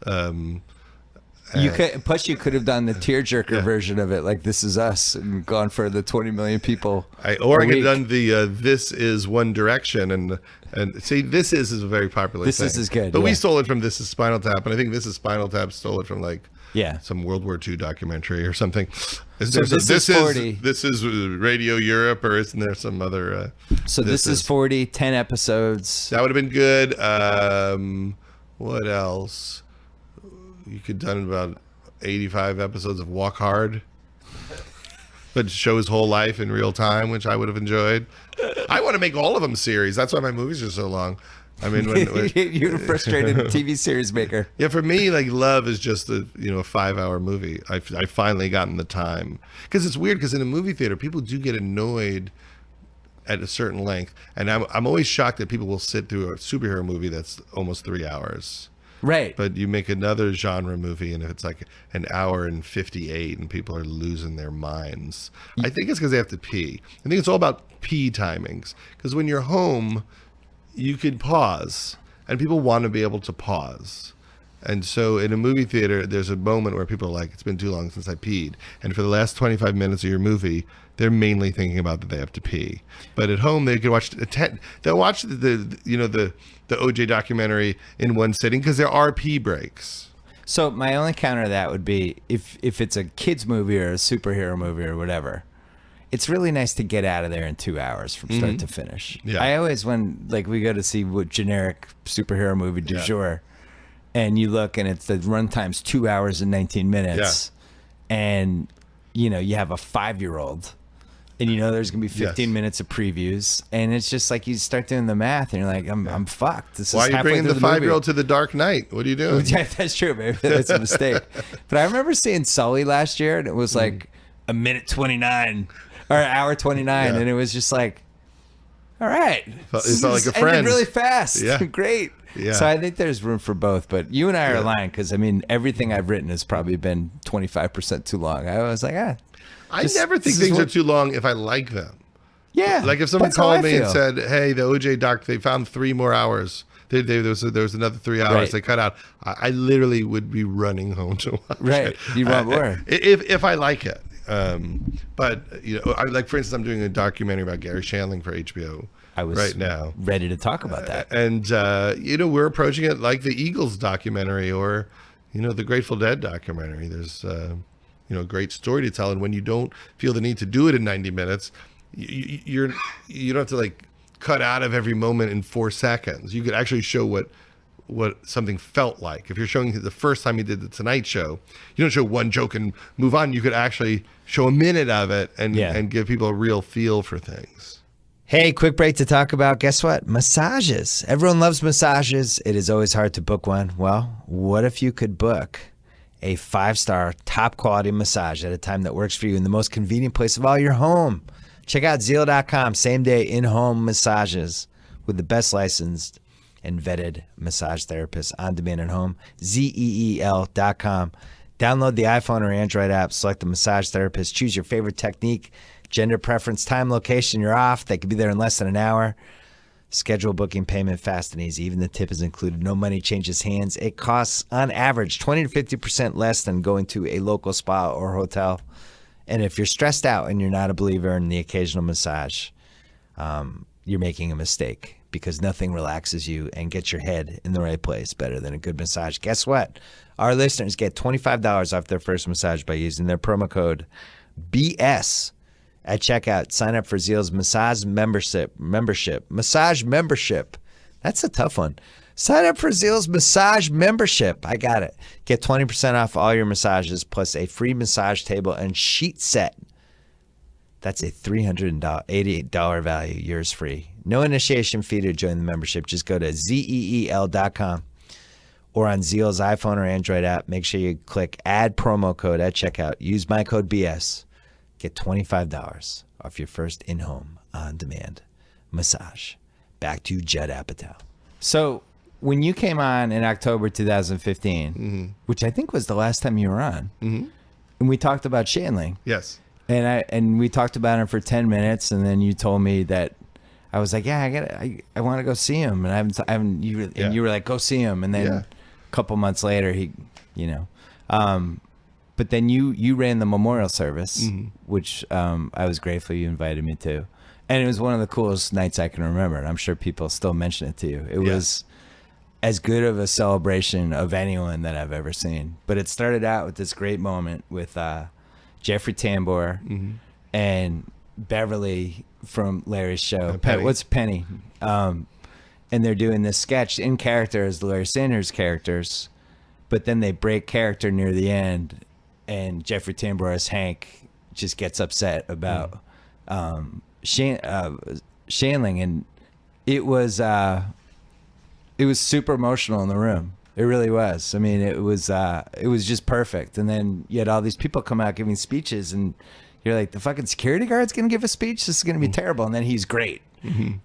You could have done the tearjerker version of it, like This Is Us, and gone for the 20 million people. I could have done the This Is One Direction, and see, This Is a very popular This thing. Is good, But yeah. we stole it from This Is Spinal Tap, and I think This Is Spinal Tap stole it from like Yeah. some World War II documentary or something. So This Is 40. This is Radio Europe, or isn't there some other? So This Is 40, 10 episodes. That would have been good. What else? You could have done about 85 episodes of Walk Hard, but show his whole life in real time, which I would have enjoyed. I want to make all of them series. That's why my movies are so long. I mean, when You're a frustrated TV series maker. yeah, for me, like Love is just a 5-hour movie. I finally gotten the time, because it's weird, because in a movie theater people do get annoyed at a certain length, and I'm always shocked that people will sit through a superhero movie that's almost 3 hours. Right. But you make another genre movie, and if it's like an hour and 58, and people are losing their minds, I think it's because they have to pee. I think it's all about pee timings. Because when you're home, you could pause, and people want to be able to pause. And so in a movie theater, there's a moment where people are like, it's been too long since I peed. And for the last 25 minutes of your movie, they're mainly thinking about that they have to pee. But at home, they could watch they'll watch the OJ documentary in one sitting, because there are pee breaks. So my only counter to that would be if it's a kids movie or a superhero movie or whatever, it's really nice to get out of there in 2 hours from start to finish. Yeah. I always, when like we go to see what generic superhero movie du jour, and you look and it's the runtime's 2 hours and 19 minutes, and you have a 5-year-old. And there's gonna be 15 minutes of previews, and it's just like you start doing the math, and you're like, I'm fucked. Why are you bringing the 5-year-old to The Dark Knight? What are you doing? Yeah, that's true. Maybe that's a mistake. But I remember seeing Sully last year, and it was like a minute 29 or an hour 29, and it was just like, all right, It felt like a friend. Ended really fast. Yeah. Great. Yeah. So I think there's room for both. But you and I are aligned, because I mean, everything I've written has probably been 25% too long. I was like, I never think things are too long if I like them. Yeah. Like if someone that's how called I me and feel. said, "Hey, the OJ doc, they found 3 more hours. There was another 3 hours Right. they cut out." I literally would be running home to watch Right. it. You want more. If I like it. But I like, for instance, I'm doing a documentary about Gary Shandling for HBO. I was right now ready to talk about that. And we're approaching it like the Eagles documentary, or the Grateful Dead documentary. There's a great story to tell, and when you don't feel the need to do it in 90 minutes, you don't have to like cut out of every moment in 4 seconds. You could actually show what something felt like. If you're showing the first time you did the Tonight Show, you don't show one joke and move on. You could actually show a minute of it and give people a real feel for things. Hey, quick break to talk about, guess what? Massages. Everyone loves massages. It is always hard to book one. Well, what if you could book a 5-star, top-quality massage at a time that works for you in the most convenient place of all, your home? Check out Zeal.com. Same-day in-home massages with the best licensed and vetted massage therapists on demand at home. Zeel.com. Download the iPhone or Android app. Select the massage therapist. Choose your favorite technique, gender preference, time, location. You're off. They could be there in less than an hour. Schedule booking, payment fast and easy. Even the tip is included. No money changes hands. It costs, on average, 20 to 50% less than going to a local spa or hotel. And if you're stressed out and you're not a believer in the occasional massage, you're making a mistake, because nothing relaxes you and gets your head in the right place better than a good massage. Guess what? Our listeners get $25 off their first massage by using their promo code BS at checkout. Sign up for Zeal's massage membership. Massage membership. That's a tough one. Sign up for Zeal's massage membership. I got it. Get 20% off all your massages, plus a free massage table and sheet set. That's a $388 value. Yours free. No initiation fee to join the membership. Just go to Zeel.com or on Zeal's iPhone or Android app. Make sure you click add promo code at checkout. Use my code BS. Get $25 off your first in-home, on-demand massage. Back to Judd Apatow. So when you came on in October 2015, which I think was the last time you were on, and we talked about Shandling. Yes. And we talked about him for 10 minutes, and then you told me that I was like, I want to go see him, and you were like, go see him, and then couple months later, he, you know, but then you ran the memorial service, which I was grateful you invited me to. And it was one of the coolest nights I can remember. And I'm sure people still mention it to you. It was as good of a celebration of anyone that I've ever seen. But it started out with this great moment with Jeffrey Tambor and Beverly from Larry's show. Penny. What's Penny? And they're doing this sketch in character as the Larry Sanders characters. But then they break character near the end. And Jeffrey Tambor as Hank just gets upset about Shandling, and it was super emotional in the room. It really was. I mean, it was just perfect. And then you had all these people come out giving speeches, and you're like, the fucking security guard's gonna give a speech. This is gonna be terrible. And then he's great,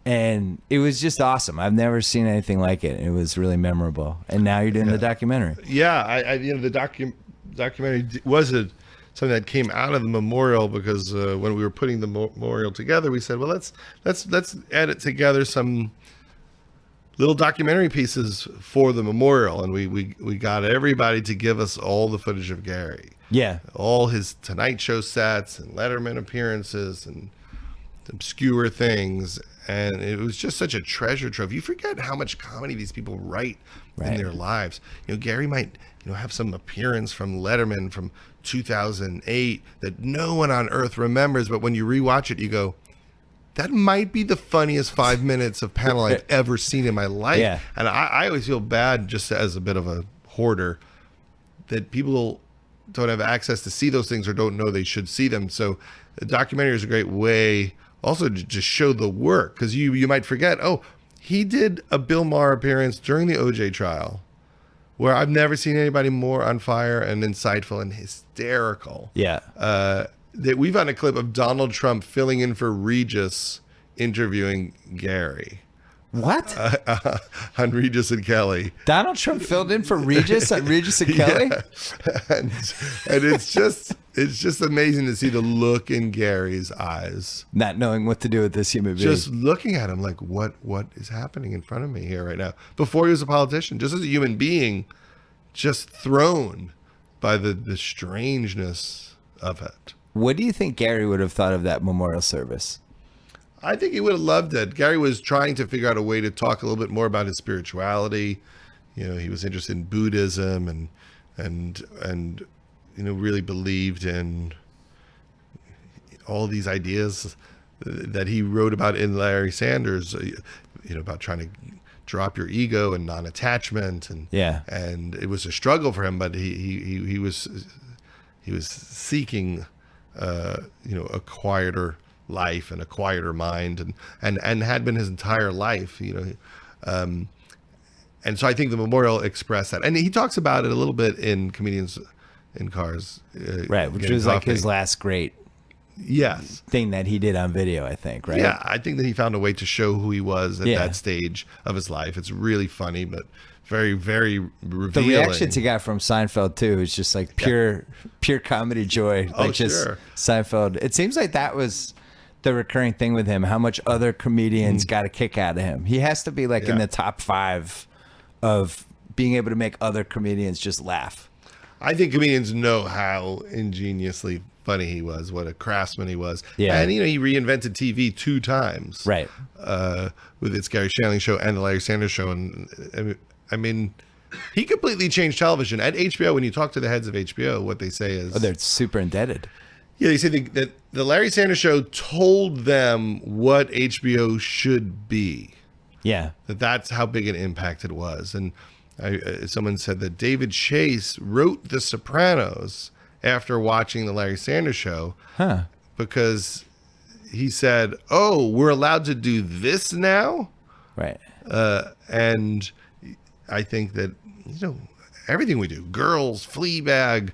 and it was just awesome. I've never seen anything like it. It was really memorable. And now you're doing the documentary. Yeah, I you know, the documentary was something that came out of the memorial, because when we were putting the memorial together, we said, well, let's edit together some little documentary pieces for the memorial, and we got everybody to give us all the footage of Gary, all his Tonight Show sets and Letterman appearances and obscure things, and it was just such a treasure trove. You forget how much comedy these people write in their lives. You know, Gary might have some appearance from Letterman from 2008 that no one on earth remembers, but when you rewatch it, you go, that might be the funniest 5 minutes of panel I've ever seen in my life. Yeah. And I always feel bad, just as a bit of a hoarder, that people don't have access to see those things or don't know they should see them. So the documentary is a great way also to just show the work, because you might forget, oh, he did a Bill Maher appearance during the OJ trial, where I've never seen anybody more on fire and insightful and hysterical. Yeah. That we've had a clip of Donald Trump filling in for Regis interviewing Gary. What? On Regis and Kelly. Donald Trump filled in for Regis on Regis and Kelly? Yeah. And it's just amazing to see the look in Gary's eyes. Not knowing what to do with this human being. Just looking at him like, what is happening in front of me here right now? Before he was a politician, just as a human being, just thrown by the strangeness of it. What do you think Gary would have thought of that memorial service? I think he would have loved it. Gary was trying to figure out a way to talk a little bit more about his spirituality. You know, he was interested in Buddhism and really believed in all these ideas that he wrote about in Larry Sanders, about trying to drop your ego and non-attachment, and it was a struggle for him, but he was seeking a quieter life and a quieter mind, and had been his entire life, and so I think the memorial expressed that, and he talks about it a little bit in Comedians in Cars, right, which was like his last great thing that he did on video, I think, right? Yeah, I think that he found a way to show who he was at that stage of his life. It's really funny, but very, very revealing. The reactions he got from Seinfeld too is just like pure comedy joy. Like Seinfeld. It seems like that was the recurring thing with him, how much other comedians got a kick out of him. He has to be like in the top 5 of being able to make other comedians just laugh. I think comedians know how ingeniously funny he was, what a craftsman he was. Yeah. And, he reinvented TV 2 times. Right. With its Gary Shandling show and the Larry Sanders show. And I mean, he completely changed television. At HBO, when you talk to the heads of HBO, what they say is... Oh, they're super indebted. Yeah, they say that the Larry Sanders show told them what HBO should be. Yeah. That's how big an impact it was. And someone said that David Chase wrote The Sopranos after watching the Larry Sanders show, because he said, "Oh, we're allowed to do this now," right? And I think that everything we do, Girls, Fleabag,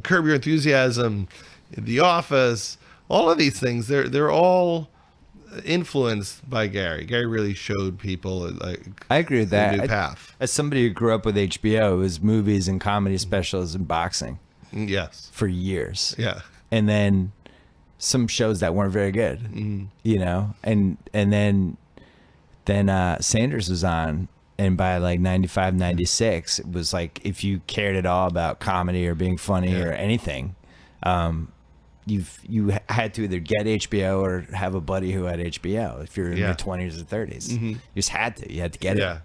Curb Your Enthusiasm, The Office, all of these things, they're all influenced by Gary. Gary really showed people I agree with that. a new path. As somebody who grew up with HBO, it was movies and comedy specials and boxing. Yes. For years. Yeah. And then some shows that weren't very good, and then Sanders was on, And by like 95, 96, it was like if you cared at all about comedy or being funny or anything, you had to either get HBO or have a buddy who had HBO if you're in your 20s or 30s. You just had to. You had to get it.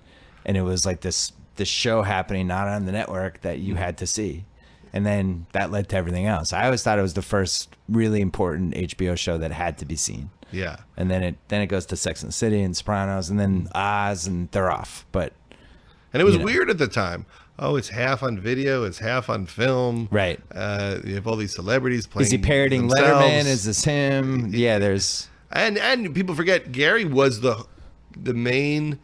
And it was like this show happening not on the network that you had to see. And then that led to everything else. I always thought it was the first really important HBO show that had to be seen. Yeah. And then it goes to Sex and the City and Sopranos and then Oz, and they're off. And it was weird at the time. Oh, it's half on video, it's half on film. Right. You have all these celebrities playing. Is he parodying themselves. Letterman? Is this him? Yeah, there's and people forget Gary was the main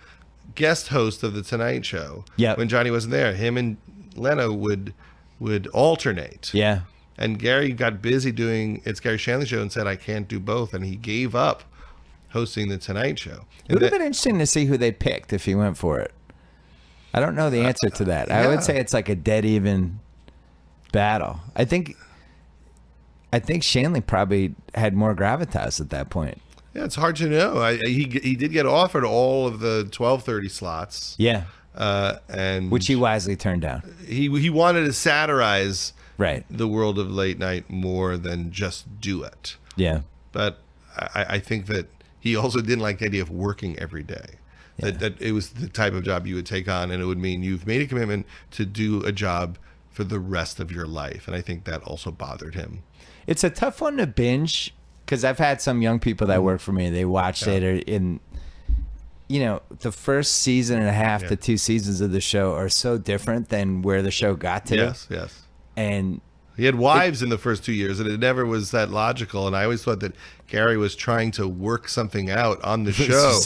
guest host of the Tonight Show. Yeah. When Johnny wasn't there, him and Leno would alternate. Yeah. And Gary got busy doing It's Gary Shandling Show and said, I can't do both. And he gave up hosting the Tonight Show. It would have been interesting to see who they picked if he went for it. I don't know the answer to that. I would say it's like a dead even battle. I think Shandling probably had more gravitas at that point. Yeah, it's hard to know. He did get offered all of the 12:30 slots. Yeah. And which he wisely turned down. He wanted to satirize the world of late night more than just do it. Yeah. But I think that he also didn't like the idea of working every day. Yeah. That it was the type of job you would take on, and it would mean you've made a commitment to do a job for the rest of your life. And I think that also bothered him. It's a tough one to binge because I've had some young people that work for me. They watched it in, the first season and a half to 2 seasons of the show are so different than where the show got to. Yes. And he had wives in the first 2 years, and it never was that logical. And I always thought that Gary was trying to work something out on the show.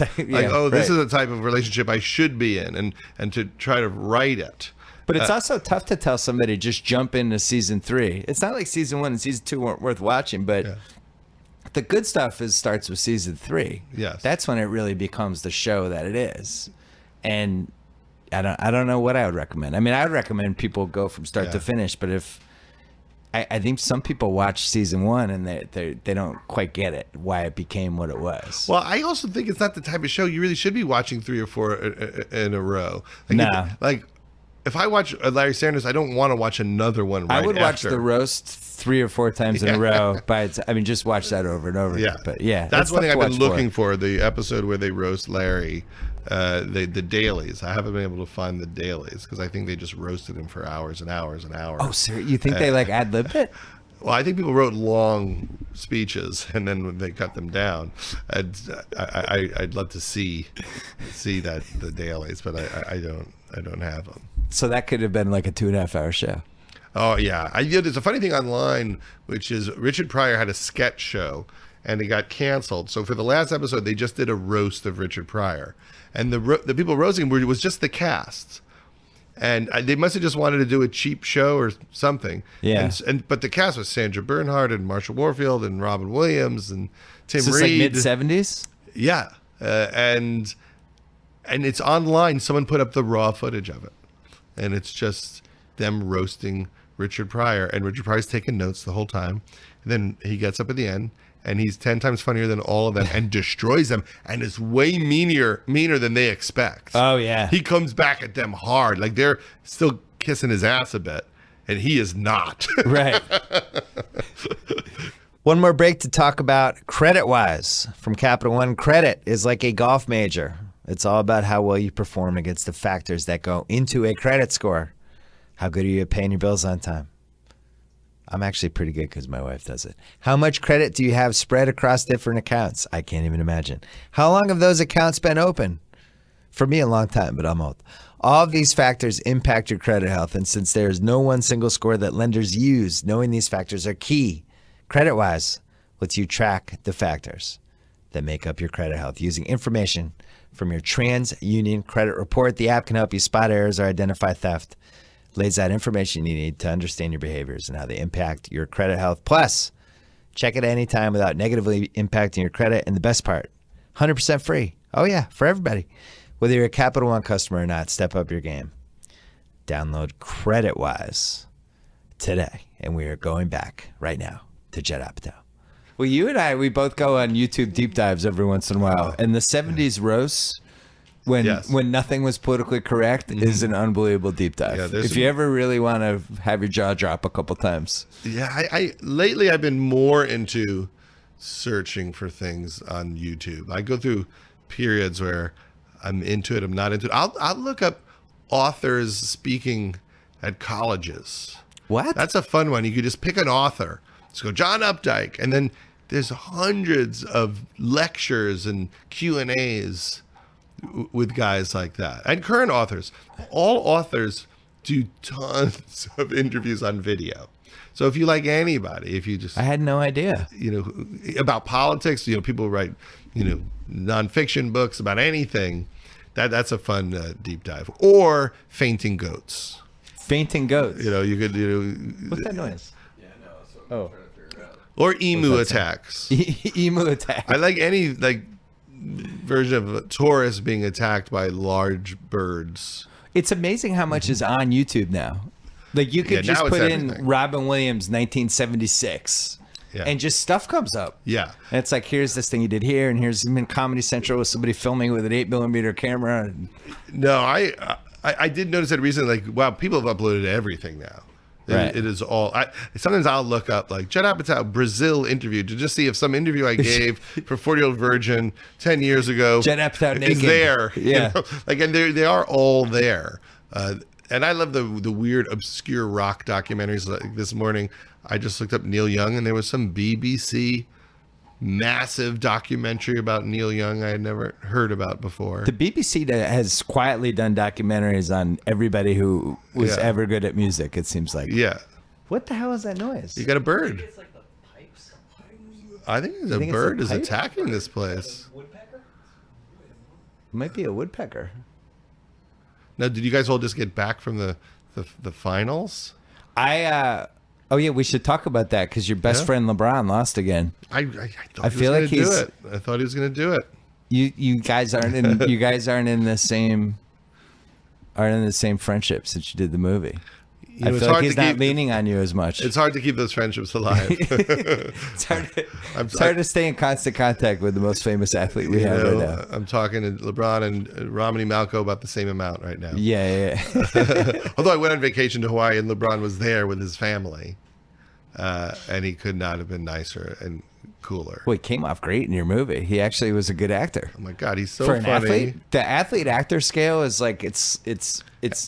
This is the type of relationship I should be in, and to try to write it. But it's also tough to tell somebody just jump into season 3. It's not like season 1 and season 2 weren't worth watching, but the good stuff starts with season 3. Yes, that's when it really becomes the show that it is. And I don't know what I would recommend. I mean, I would recommend people go from start to finish, but if I think some people watch season 1 and they don't quite get it, why it became what it was. Well, I also think it's not the type of show you really should be watching 3 or 4 in a row. If I watch Larry Sanders, I don't want to watch another one right after. I would watch The Roast 3 or 4 times in a row. Just watch that over and over. Yeah. But that's one thing I've been looking for, the episode where they roast Larry, the dailies. I haven't been able to find the dailies because I think they just roasted him for hours and hours and hours. Oh, sir, you think they ad-libbed it? Well, I think people wrote long speeches and then they cut them down. I'd love to see that the dailies, but I don't have them. So that could have been like a 2.5-hour show. Oh yeah, there's a funny thing online, which is Richard Pryor had a sketch show, and it got canceled. So for the last episode, they just did a roast of Richard Pryor, and the people roasting him was just the cast, and they must have just wanted to do a cheap show or something. Yeah. But the cast was Sandra Bernhard and Marsha Warfield and Robin Williams and Tim Reed. Is this like mid-70s? Yeah, and it's online. Someone put up the raw footage of it, and it's just them roasting Richard Pryor, and Richard Pryor's taking notes the whole time. And then he gets up at the end, and he's 10 times funnier than all of them, and destroys them, and is way meaner than they expect. Oh yeah, he comes back at them hard, like they're still kissing his ass a bit, and he is not. Right. One more break to talk about CreditWise from Capital One. Credit is like a golf major. It's all about how well you perform against the factors that go into a credit score. How good are you at paying your bills on time? I'm actually pretty good because my wife does it. How much credit do you have spread across different accounts? I can't even imagine. How long have those accounts been open? For me, a long time, but I'm old. All of these factors impact your credit health, and since there is no one single score that lenders use, knowing these factors are key. CreditWise lets you track the factors that make up your credit health using information from your TransUnion credit report. The app can help you spot errors or identify theft. Lays out information you need to understand your behaviors and how they impact your credit health. Plus, check it anytime without negatively impacting your credit. And the best part, 100% free. Oh yeah, for everybody. Whether you're a Capital One customer or not, step up your game. Download CreditWise today. And we are going back right now to Judd Apatow. Well, you and I, we both go on YouTube deep dives every once in a while. And the 70s roasts when Yes. when nothing was politically correct is an unbelievable deep dive. Yeah, there's if some- you ever really want to have your jaw drop a couple times. Yeah, I lately I've been more into searching for things on YouTube. I go through periods where I'm into it, I'm not into it. I'll look up authors speaking at colleges. What? That's a fun one. You could just pick an author. Just go John Updike, and then there's hundreds of lectures and Q&As with guys like that. And current authors. All authors do tons of interviews on video. So if you like anybody, if you just, I had no idea. about politics, people write, nonfiction books about anything. That's a fun deep dive. Or fainting goats. Fainting goats. You could, What's that noise? Oh, or emu What's that attacks. emu attack. I like any version of a tourist being attacked by large birds. It's amazing how much is on YouTube now. Like you could Yeah, just now it's put in everything. Robin Williams 1976 Yeah. and just stuff comes up. Yeah. And it's like, here's this thing you did here, and here's him in Comedy Central with somebody filming with an 8mm camera. And No, I did notice that recently. Like, wow, people have uploaded everything now. Right. It is all. Sometimes I'll look up like Judd Apatow Brazil interview to just see if some interview I gave for 40-Year-Old Virgin 10 years ago Judd Apatow is naked. there. Yeah. And they are all there. And I love the weird obscure rock documentaries. Like this morning, I just looked up Neil Young, and there was some BBC massive documentary about Neil Young I had never heard about before. the BBC has quietly done documentaries on everybody who was Yeah. ever good at music, it seems like. Yeah. What the hell is that noise? You got a bird. It's like the pipes. I think a think it's bird a is pipe? attacking this place. Woodpecker? It might be a woodpecker. Now, did you guys all just get back from the finals? Oh yeah, we should talk about that because your best Yeah. friend LeBron lost again. I thought I he feel was like gonna do he's- it. I thought he was going to do it. You guys aren't in the same friendship since you did the movie. I it's feel like hard he's to not keep- leaning on you as much. It's hard to keep those friendships alive. It's hard to, I'm- it's hard to stay in constant contact with the most famous athlete we have right now. I'm talking to LeBron and Romney Malco about the same amount right now. Yeah. Although I went on vacation to Hawaii and LeBron was there with his family, and he could not have been nicer and cooler. Well, he came off great in your movie. He actually was a good actor. Oh my God, he's so For an funny. athlete, the athlete-actor scale is like it's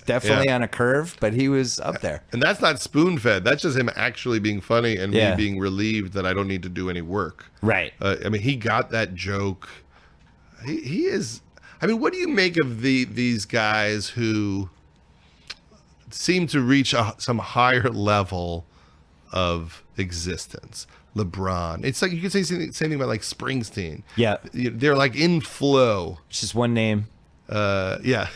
definitely Yeah. on a curve, but he was up there. And that's not spoon fed. That's just him actually being funny and Yeah. me being relieved that I don't need to do any work. Right. I mean, he got that joke. He is. I mean, what do you make of these guys who seem to reach some higher level of existence? LeBron. It's like you could say same thing about like Springsteen. Yeah. They're like in flow. It's just one name. Yeah,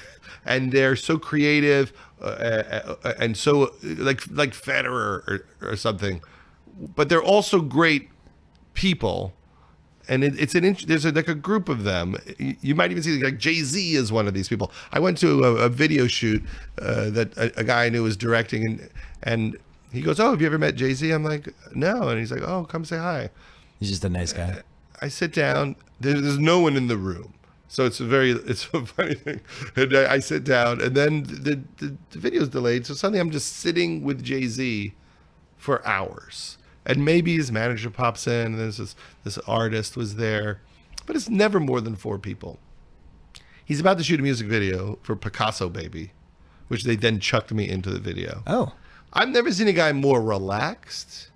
and they're so creative and so like Federer or something, but they're also great people. And there's like a group of them. You might even see like Jay-Z is one of these people. I went to a video shoot that a guy I knew was directing, and he goes, "Oh, have you ever met Jay-Z?" I'm like, "No," and he's like, "Oh, come say hi." He's just a nice guy. I sit down. There's no one in the room, so it's a funny thing. And I sit down, and then the video's delayed. So suddenly I'm just sitting with Jay-Z for hours, and maybe his manager pops in, and there's this artist was there, but it's never more than 4 people. He's about to shoot a music video for Picasso Baby, which they then chucked me into the video. Oh. I've never seen a guy more relaxed.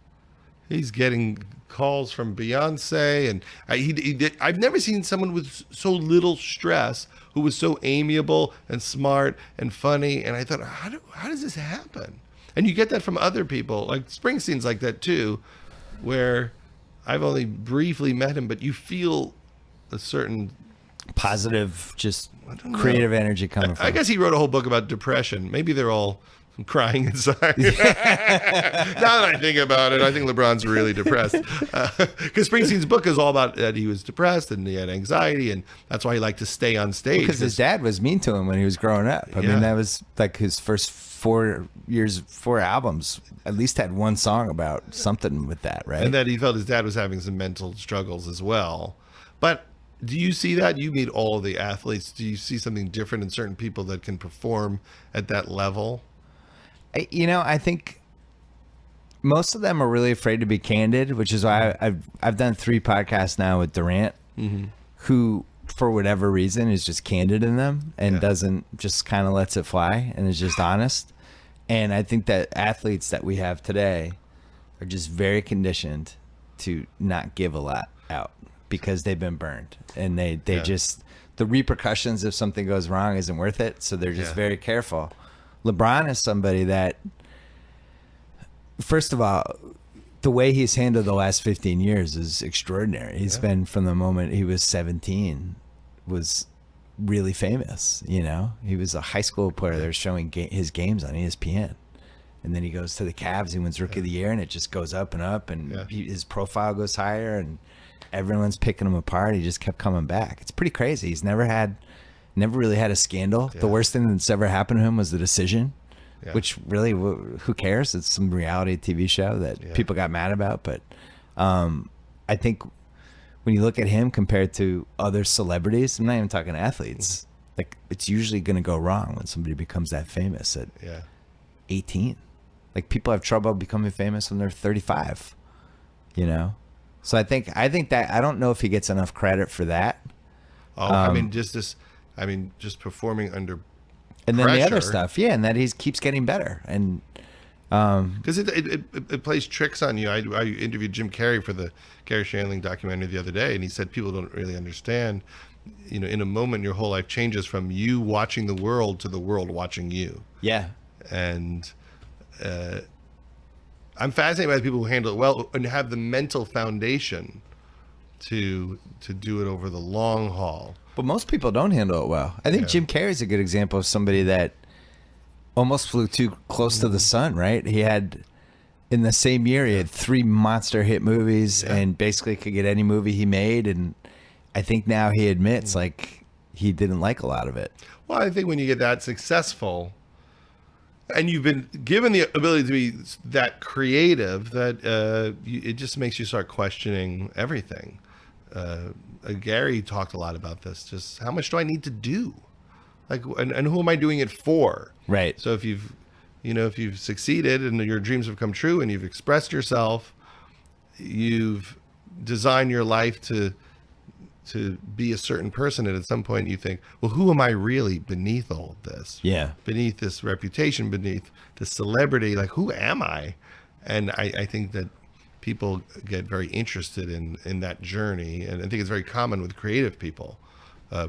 He's getting calls from Beyonce, and I've never seen someone with so little stress who was so amiable and smart and funny. And I thought, how does this happen? And you get that from other people, like Springsteen's like that too, where I've only briefly met him, but you feel a certain. Positive, just don't know. creative energy coming from I guess he wrote a whole book about depression. Maybe they're all crying inside. Now that I think about it, I think LeBron's really depressed. Because Springsteen's book is all about that he was depressed and he had anxiety, and that's why he liked to stay on stage. because his dad was mean to him when he was growing up. I Yeah. mean, that was like his first 4 albums at least had one song about something with that, right? And that he felt his dad was having some mental struggles as well. But Do you see that? You meet all of the athletes. Do you see something different in certain people that can perform at that level? I think most of them are really afraid to be candid, which is why I've done 3 podcasts now with Durant, who for whatever reason is just candid in them and doesn't just kind of lets it fly and is just honest. And I think that athletes that we have today are just very conditioned to not give a lot out because they've been burned, and they just, the repercussions if something goes wrong isn't worth it. So they're just very careful. LeBron is somebody that, first of all, the way he's handled the last 15 years is extraordinary. He's been, from the moment he was 17, was really famous. He was a high school player. They're showing his games on ESPN. And then he goes to the Cavs. He wins Rookie of the Year, and it just goes up and up. And his profile goes higher, and everyone's picking him apart. He just kept coming back. It's pretty crazy. He's never really had a scandal. The worst thing that's ever happened to him was the decision. Which really, who cares? It's some reality TV show that people got mad about. But I think when you look at him compared to other celebrities, I'm not even talking athletes, like it's usually going to go wrong when somebody becomes that famous at 18. Like people have trouble becoming famous when they're 35, So I think that, I don't know if he gets enough credit for that. Just performing under and then pressure. The other stuff, and that he keeps getting better, and because it plays tricks on you. I interviewed Jim Carrey for the Gary Shandling documentary the other day, and he said people don't really understand. In a moment, your whole life changes from you watching the world to the world watching you. Yeah, and I'm fascinated by the people who handle it well and have the mental foundation to do it over the long haul. But most people don't handle it well. I think Jim Carrey's a good example of somebody that almost flew too close to the sun, right? He had, in the same year, he had 3 monster hit movies and basically could get any movie he made. And I think now he admits, like, he didn't like a lot of it. Well, I think when you get that successful and you've been given the ability to be that creative, that it just makes you start questioning everything. Gary talked a lot about this. Just how much do I need to do? Like, and who am I doing it for? Right. So if you've succeeded and your dreams have come true and you've expressed yourself, you've designed your life to be a certain person, and at some point you think, well, who am I really beneath all of this? Yeah. Beneath this reputation, beneath the celebrity, like who am I? And I think that people get very interested in that journey, and I think it's very common with creative people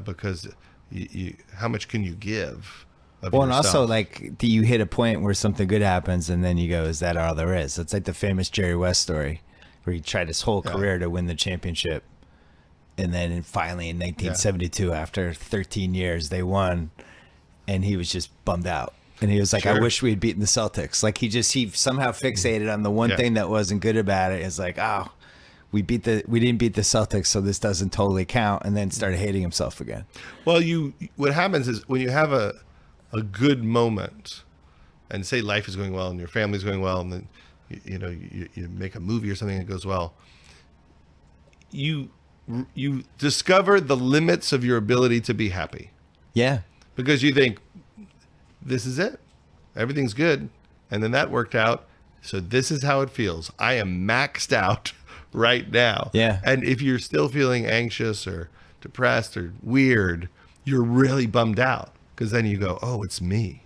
because you how much can you give of yourself? And also, like, do you hit a point where something good happens and then you go, is that all there is? It's like the famous Jerry West story where he tried his whole career to win the championship, and then finally in 1972 after 13 years they won, and he was just bummed out. And he was like, I wish we had beaten the Celtics. Like he somehow fixated on the one thing that wasn't good about it. It's like, oh, we didn't beat the Celtics, so this doesn't totally count. And then started hating himself again. Well, what happens is when you have a good moment, and say life is going well and your family's going well, and then you make a movie or something that goes well, you discover the limits of your ability to be happy. Yeah. Because you think, this is it. Everything's good. And then that worked out. So this is how it feels. I am maxed out right now. Yeah. And if you're still feeling anxious or depressed or weird, you're really bummed out, because then you go, oh, it's me.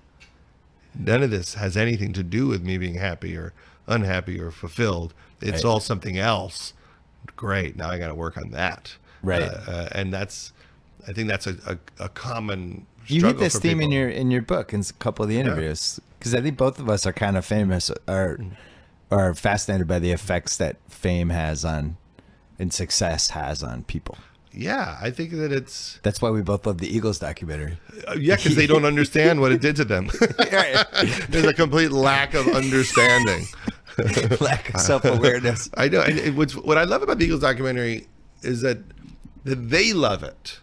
None of this has anything to do with me being happy or unhappy or fulfilled. It's all something else. Great. Now I got to work on that. Right. And I think that's a common you hit this theme in your book in a couple of the interviews, because I think both of us are kind of famous, are fascinated by the effects that fame has on and success has on people. Yeah, I think that that's why we both love the Eagles documentary. Because they don't understand what it did to them. There's a complete lack of understanding. Lack of self-awareness. I know. And what I love about the Eagles documentary is that they love it.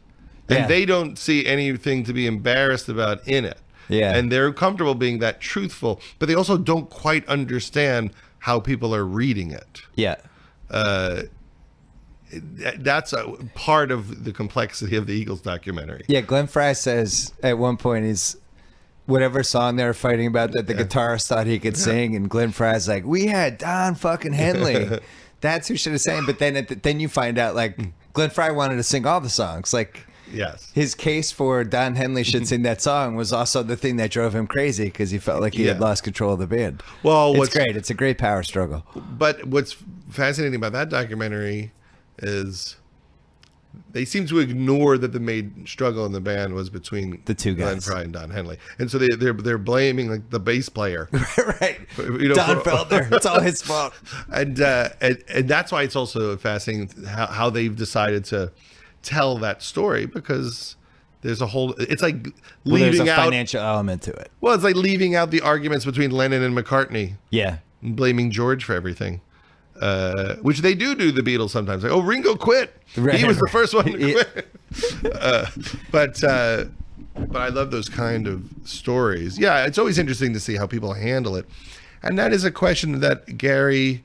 And they don't see anything to be embarrassed about in it. Yeah. And they're comfortable being that truthful, but they also don't quite understand how people are reading it. Yeah. that's a part of the complexity of the Eagles documentary. Yeah, Glenn Frey says at one point he's whatever song they were fighting about that the guitarist thought he could sing, and Glenn Frey's like, we had Don fucking Henley. That's who should have sang. But then then you find out like Glenn Frey wanted to sing all the songs. Like Yes. his case for Don Henley should sing that song was also the thing that drove him crazy because he felt like he had lost control of the band. Well, it's great. It's a great power struggle. But what's fascinating about that documentary is they seem to ignore that the main struggle in the band was between the two Glenn guys, Frey and Don Henley, and so they're blaming like the bass player, right? Don Felder. It's all his fault, and that's why it's also fascinating how they've decided to tell that story, because there's a whole. It's like there's leaving a out financial element to it. Well, it's like leaving out the arguments between Lennon and McCartney. Yeah, and blaming George for everything. Which they do the Beatles sometimes. Like, Ringo quit. Right. He was the first one to quit. But I love those kind of stories. Yeah, it's always interesting to see how people handle it. And that is a question that Gary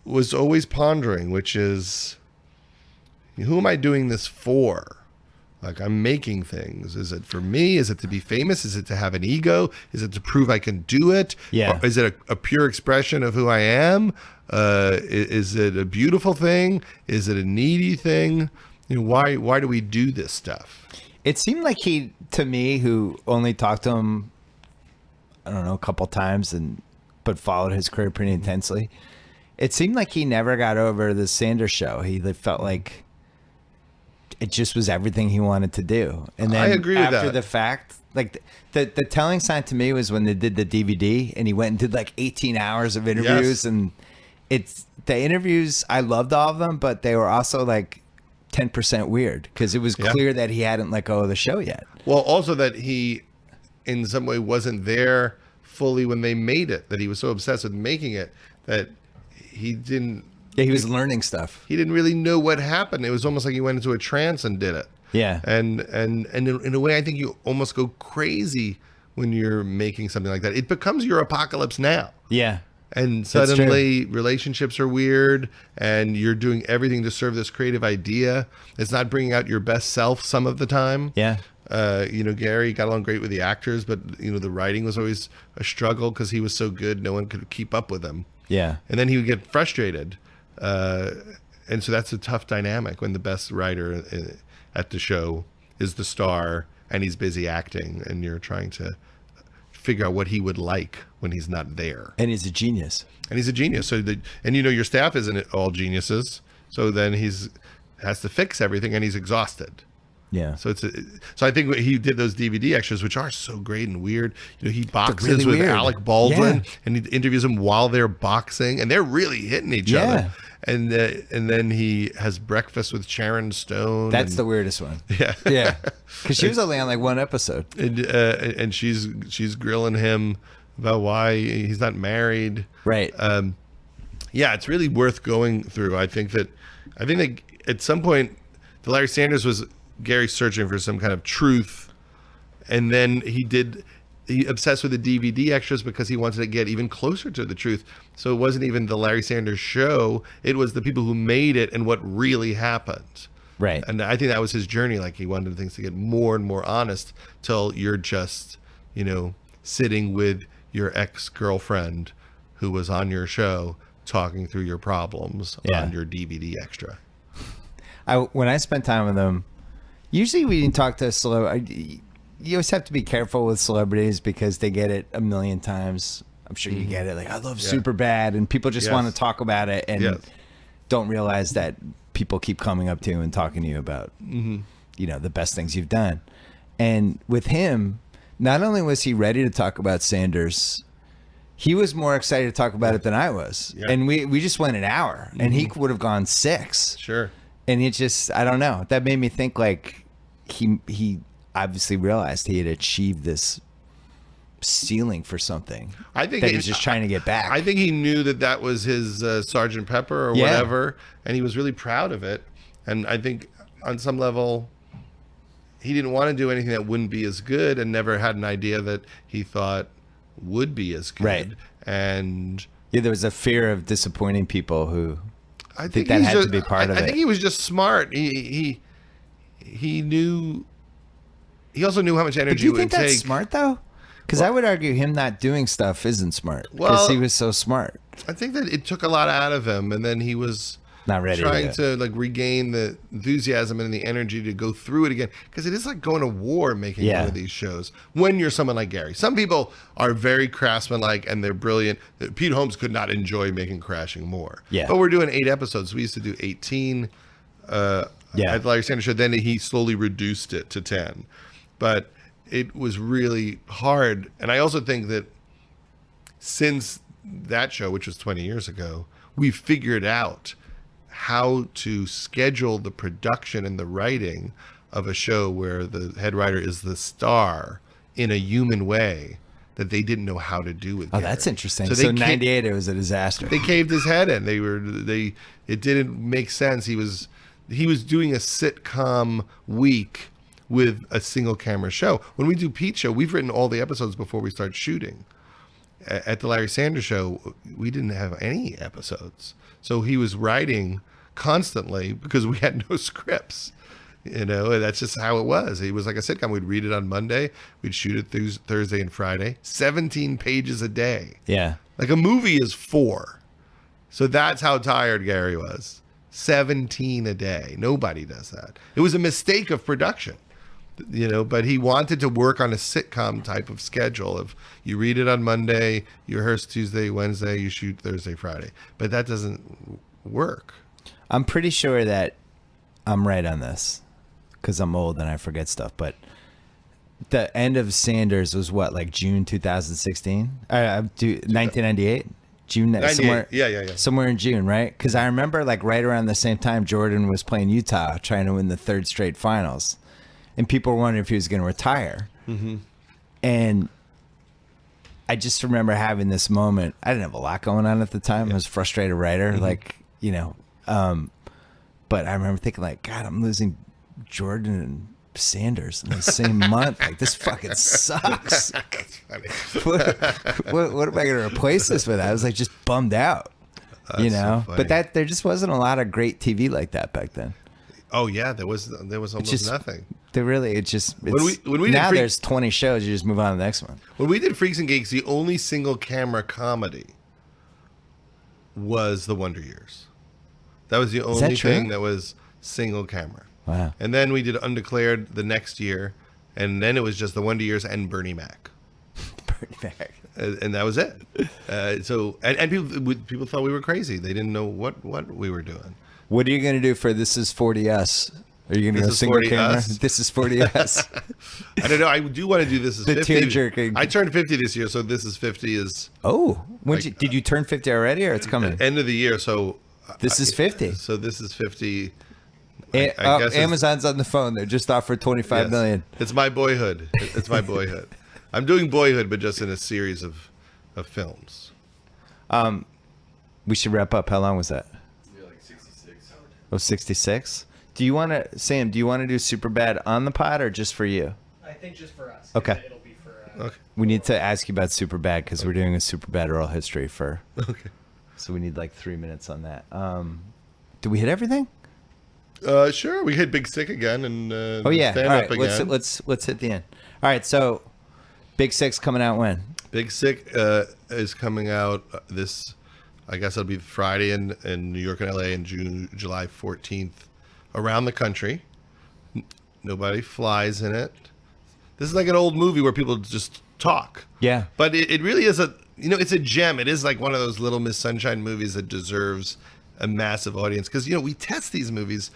was always pondering, which is, who am I doing this for? Like, I'm making things. Is it for me? Is it to be famous? Is it to have an ego? Is it to prove I can do it? Yeah. Or is it a pure expression of who I am? Is it a beautiful thing? Is it a needy thing? Why do we do this stuff? It seemed like he, to me, who only talked to him, I don't know, a couple times, but followed his career pretty intensely. It seemed like he never got over the Sanders show. He felt like it just was everything he wanted to do. And then I agree with after that. the fact, like the telling sign to me was when they did the DVD and he went and did like 18 hours of interviews. Yes. And it's the interviews, I loved all of them, but they were also like 10% weird because it was clear that he hadn't let go of the show yet. Well, also that he, in some way, wasn't there fully when they made it, that he was so obsessed with making it that he didn't. Yeah, he was learning stuff. He didn't really know what happened. It was almost like he went into a trance and did it. Yeah. And in a way, I think you almost go crazy when you're making something like that. It becomes your Apocalypse Now. Yeah. And suddenly relationships are weird and you're doing everything to serve this creative idea. It's not bringing out your best self some of the time. Yeah. Gary got along great with the actors, but, the writing was always a struggle because he was so good. No one could keep up with him. Yeah. And then he would get frustrated. And so that's a tough dynamic when the best writer at the show is the star and he's busy acting and you're trying to figure out what he would like when he's not there. And he's a genius. And he's a genius. So your staff isn't all geniuses. So then has to fix everything and he's exhausted. Yeah. So so I think he did those DVD extras, which are so great and weird. He boxes really with weird. Alec Baldwin, and he interviews him while they're boxing, and they're really hitting each other. And then he has breakfast with Sharon Stone. That's the weirdest one. Yeah, yeah, because she was only on like one episode, and she's grilling him about why he's not married. Right. Yeah, it's really worth going through. I think that at some point, the Larry Sanders was Gary searching for some kind of truth, and then he obsessed with the DVD extras because he wanted to get even closer to the truth. So it wasn't even the Larry Sanders show, it was the people who made it and what really happened. Right. And I think that was his journey. Like, he wanted things to get more and more honest till you're just, sitting with your ex-girlfriend who was on your show talking through your problems on your DVD extra. When I spent time with them, usually we didn't talk to a celebrity. You always have to be careful with celebrities because they get it a million times. I'm sure you get it. Like, I love Superbad, and people just want to talk about it and don't realize that people keep coming up to you and talking to you about, the best things you've done. And with him, not only was he ready to talk about Sanders, he was more excited to talk about it than I was. Yeah. And we just went an hour, and he would have gone 6. Sure. And it just, I don't know. That made me think like he obviously realized he had achieved this ceiling for something. I think that he was just trying to get back. I think he knew that was his Sgt. Pepper or whatever, and he was really proud of it. And I think on some level, he didn't want to do anything that wouldn't be as good, and never had an idea that he thought would be as good. Right. And there was a fear of disappointing people who. I think that he's had just, to be part of I it. think he was just smart. He knew. He also knew how much energy But do you it think would that's take. smart though? Because I would argue him not doing stuff isn't smart. Because Well- he was so smart, I think that it took a lot out of him, and then he was not ready trying to. to like regain the enthusiasm and the energy to go through it again, because it is like going to war making Yeah. one of these shows when you're someone like Gary. Some people are very craftsman-like and they're brilliant. Pete Holmes could not enjoy making Crashing more. Yeah. But we're doing 8 episodes. We used to do 18 Yeah. at the Larry Sanders Show. Then he slowly reduced it to 10. But it was really hard. And I also think that since that show, which was 20 years ago, we figured out how to schedule the production and the writing of a show where the head writer is the star in a human way that they didn't know how to do with Oh, Gary. that's interesting. So So, they '98, it was a disaster. they caved his head in. It didn't make sense. He was doing a sitcom week with a single camera show. When we do Pete Show, we've written all the episodes before we start shooting. At the Larry Sanders Show, we didn't have any episodes. So he was writing constantly because we had no scripts. And that's just how it was. It was like a sitcom. We'd read it on Monday. We'd shoot it Thursday and Friday. 17 pages a day. Yeah. Like a movie is 4. So that's how tired Gary was. 17 a day. Nobody does that. It was a mistake of production, but he wanted to work on a sitcom type of schedule of you read it on Monday, you rehearse Tuesday, Wednesday, you shoot Thursday, Friday. But that doesn't work. I'm pretty sure that I'm right on this because I'm old and I forget stuff. But the end of Sanders was what, like June 2016? 1998? June, 98. somewhere, Yeah. somewhere in June, right? Because I remember like right around the same time Jordan was playing Utah, trying to win the 3rd straight finals, and people were wondering if he was going to retire. Mm-hmm. And I just remember having this moment. I didn't have a lot going on at the time. I was a frustrated writer, but I remember thinking like, God, I'm losing Jordan and Sanders in the same month. Like, this fucking sucks. That's funny. what am I going to replace this with? I was like just bummed out, That's so funny. but there just wasn't a lot of great TV like that back then. Oh yeah, there was almost just- nothing. When we did now Freak- there's 20 shows, you just move on to the next one. When we did Freaks and Geeks, the only single camera comedy was The Wonder Years. That was the that only true? thing that was single camera. Wow. And then we did Undeclared the next year, and then it was just The Wonder Years and Bernie Mac. Bernie Mac. And that was it. And people thought we were crazy. They didn't know what we were doing. What are you going to do for This Is 40us? Are you going to go This Is single 40 camera? Us? This Is 40us. I don't know. I do want to do This Is The 50. tear-jerking. I turned 50 this year, so This Is 50 is Oh, did you turn 50 already, or it's coming? end of the year. So This is 50. So This Is 50. I guess it's- Amazon's on the phone. They're just offered 25 Yes. million. It's my boyhood. It's my boyhood. I'm doing Boyhood, but just in a series of films. We should wrap up. How long was that? Like 66. Oh, 66? Sam, do you want to do Superbad on the pod or just for you? I think just for us. Okay. It'll be for. Okay. We need to ask you about Superbad because we're doing a Superbad oral history for. Okay. So we need like 3 minutes on that. Did we hit everything? Sure. We hit Big Sick again and Oh yeah. All stand right. up again. Let's hit the end. All right. So, Big Six coming out when? Big Sick is coming out this. I guess it'll be Friday in New York and LA and July 14th around the country. Nobody flies in it. This is like an old movie where people just talk. Yeah. But it really is it's a gem. It is like one of those Little Miss Sunshine movies that deserves a massive audience. Because, we test these movies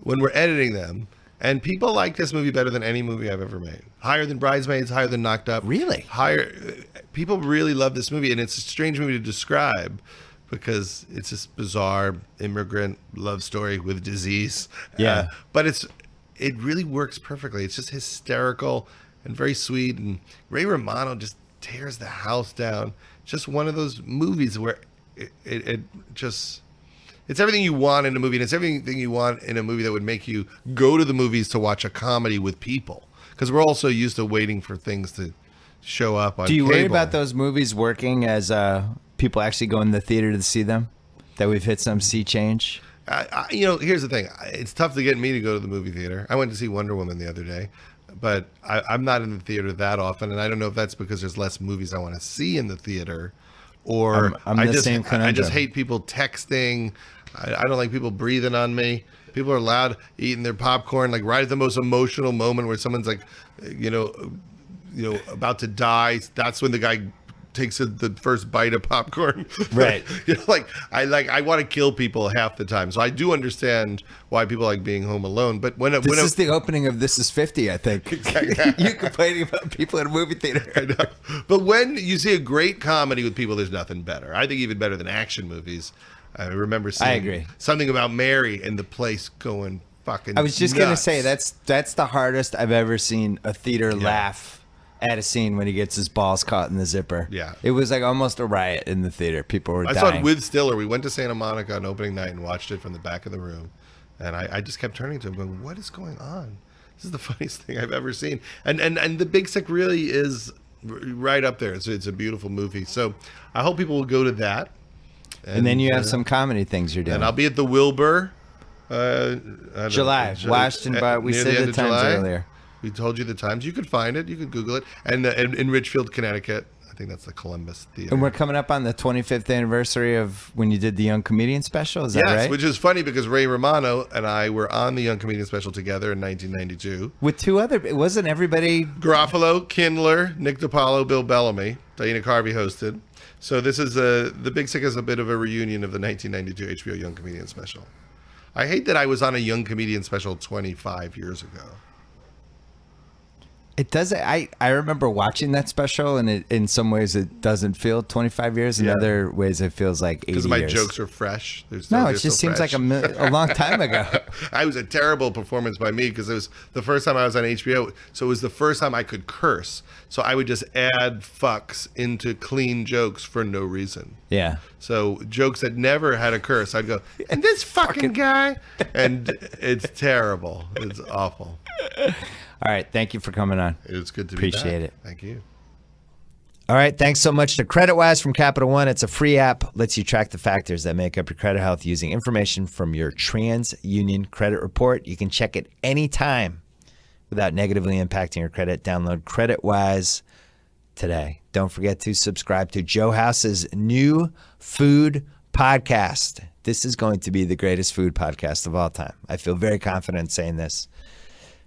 when we're editing them. And people like this movie better than any movie I've ever made. Higher than Bridesmaids, higher than Knocked Up. Really? Higher. People really love this movie. And it's a strange movie to describe because it's this bizarre immigrant love story with disease. Yeah. But it really works perfectly. It's just hysterical and very sweet. And Ray Romano just tears the house down. Just one of those movies where it just, it's everything you want in a movie. And it's everything you want in a movie that would make you go to the movies to watch a comedy with people. Because we're also used to waiting for things to show up on Do you worry cable. about those movies working as people actually go in the theater to see them? That we've hit some sea change? Here's the thing. It's tough to get me to go to the movie theater. I went to see Wonder Woman the other day, but I'm not in the theater that often, and I don't know if that's because there's less movies I want to see in the theater, or I'm the same conundrum. I just hate people texting. I don't like people breathing on me. People are loud, eating their popcorn, like right at the most emotional moment where someone's like, about to die. That's when the guy takes the first bite of popcorn. Right. I want to kill people half the time. So I do understand why people like being home alone. But this is the opening of This Is 50, I think. You complaining about people in a movie theater. I know. But when you see a great comedy with people, there's nothing better. I think even better than action movies. I remember seeing Something About Mary and the place going fucking I was just nuts. going to say, that's the hardest I've ever seen a theater laugh at a scene when he gets his balls caught in the zipper. Yeah. It was like almost a riot in the theater. People were dying. I saw it with Stiller. We went to Santa Monica on opening night and watched it from the back of the room. And I just kept turning to him going, what is going on? This is the funniest thing I've ever seen. And The Big Sick really is right up there. It's a beautiful movie. So I hope people will go to that. And then you have some comedy things you're doing. And I'll be at the Wilbur. July. Washington, but we said the times earlier. We told you the times. You could find it. You could Google it. And in Richfield, Connecticut. I think that's the Columbus Theater. And we're coming up on the 25th anniversary of when you did the Young Comedian Special. Is that right? Yes, which is funny because Ray Romano and I were on the Young Comedian Special together in 1992. With two other, wasn't everybody? Garofalo, Kindler, Nick DiPaolo, Bill Bellamy. Diana Carvey hosted. So this is The Big Sick is a bit of a reunion of the 1992 HBO Young Comedian Special. I hate that I was on a Young Comedian Special 25 years ago. It does. I remember watching that special, and in some ways it doesn't feel 25 years. In other ways, it feels like 80 years. Because my jokes are fresh. It just seems like a long time ago. I was a terrible performance by me because it was the first time I was on HBO. So it was the first time I could curse. So I would just add fucks into clean jokes for no reason. Yeah. So jokes that never had a curse, I'd go, and this fucking guy. And it's terrible. It's awful. All right. Thank you for coming on. It was good to be back. Appreciate it. Thank you. All right. Thanks so much to CreditWise from Capital One. It's a free app. Lets you track the factors that make up your credit health using information from your TransUnion credit report. You can check it anytime without negatively impacting your credit. Download CreditWise today. Don't forget to subscribe to Joe House's new food podcast. This is going to be the greatest food podcast of all time. I feel very confident saying this.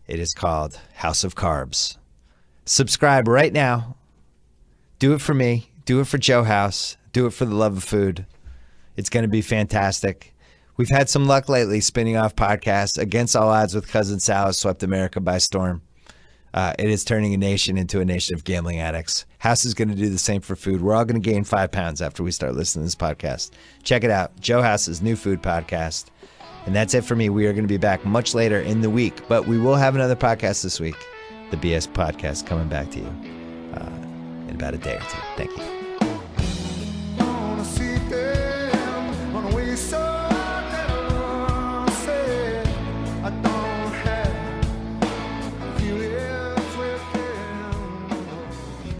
It is called House of Carbs. Subscribe right now. Do it for me. Do it for Joe House. Do it for the love of food. It's going to be fantastic. We've had some luck lately spinning off podcasts. Against All Odds with Cousin Sal has swept America by storm. It is turning a nation into a nation of gambling addicts. House is going to do the same for food. We're all going to gain 5 pounds after we start listening to this podcast. Check it out. Joe House's new food podcast. And that's it for me. We are going to be back much later in the week, but we will have another podcast this week. The BS Podcast coming back to you in about a day or two. Thank you.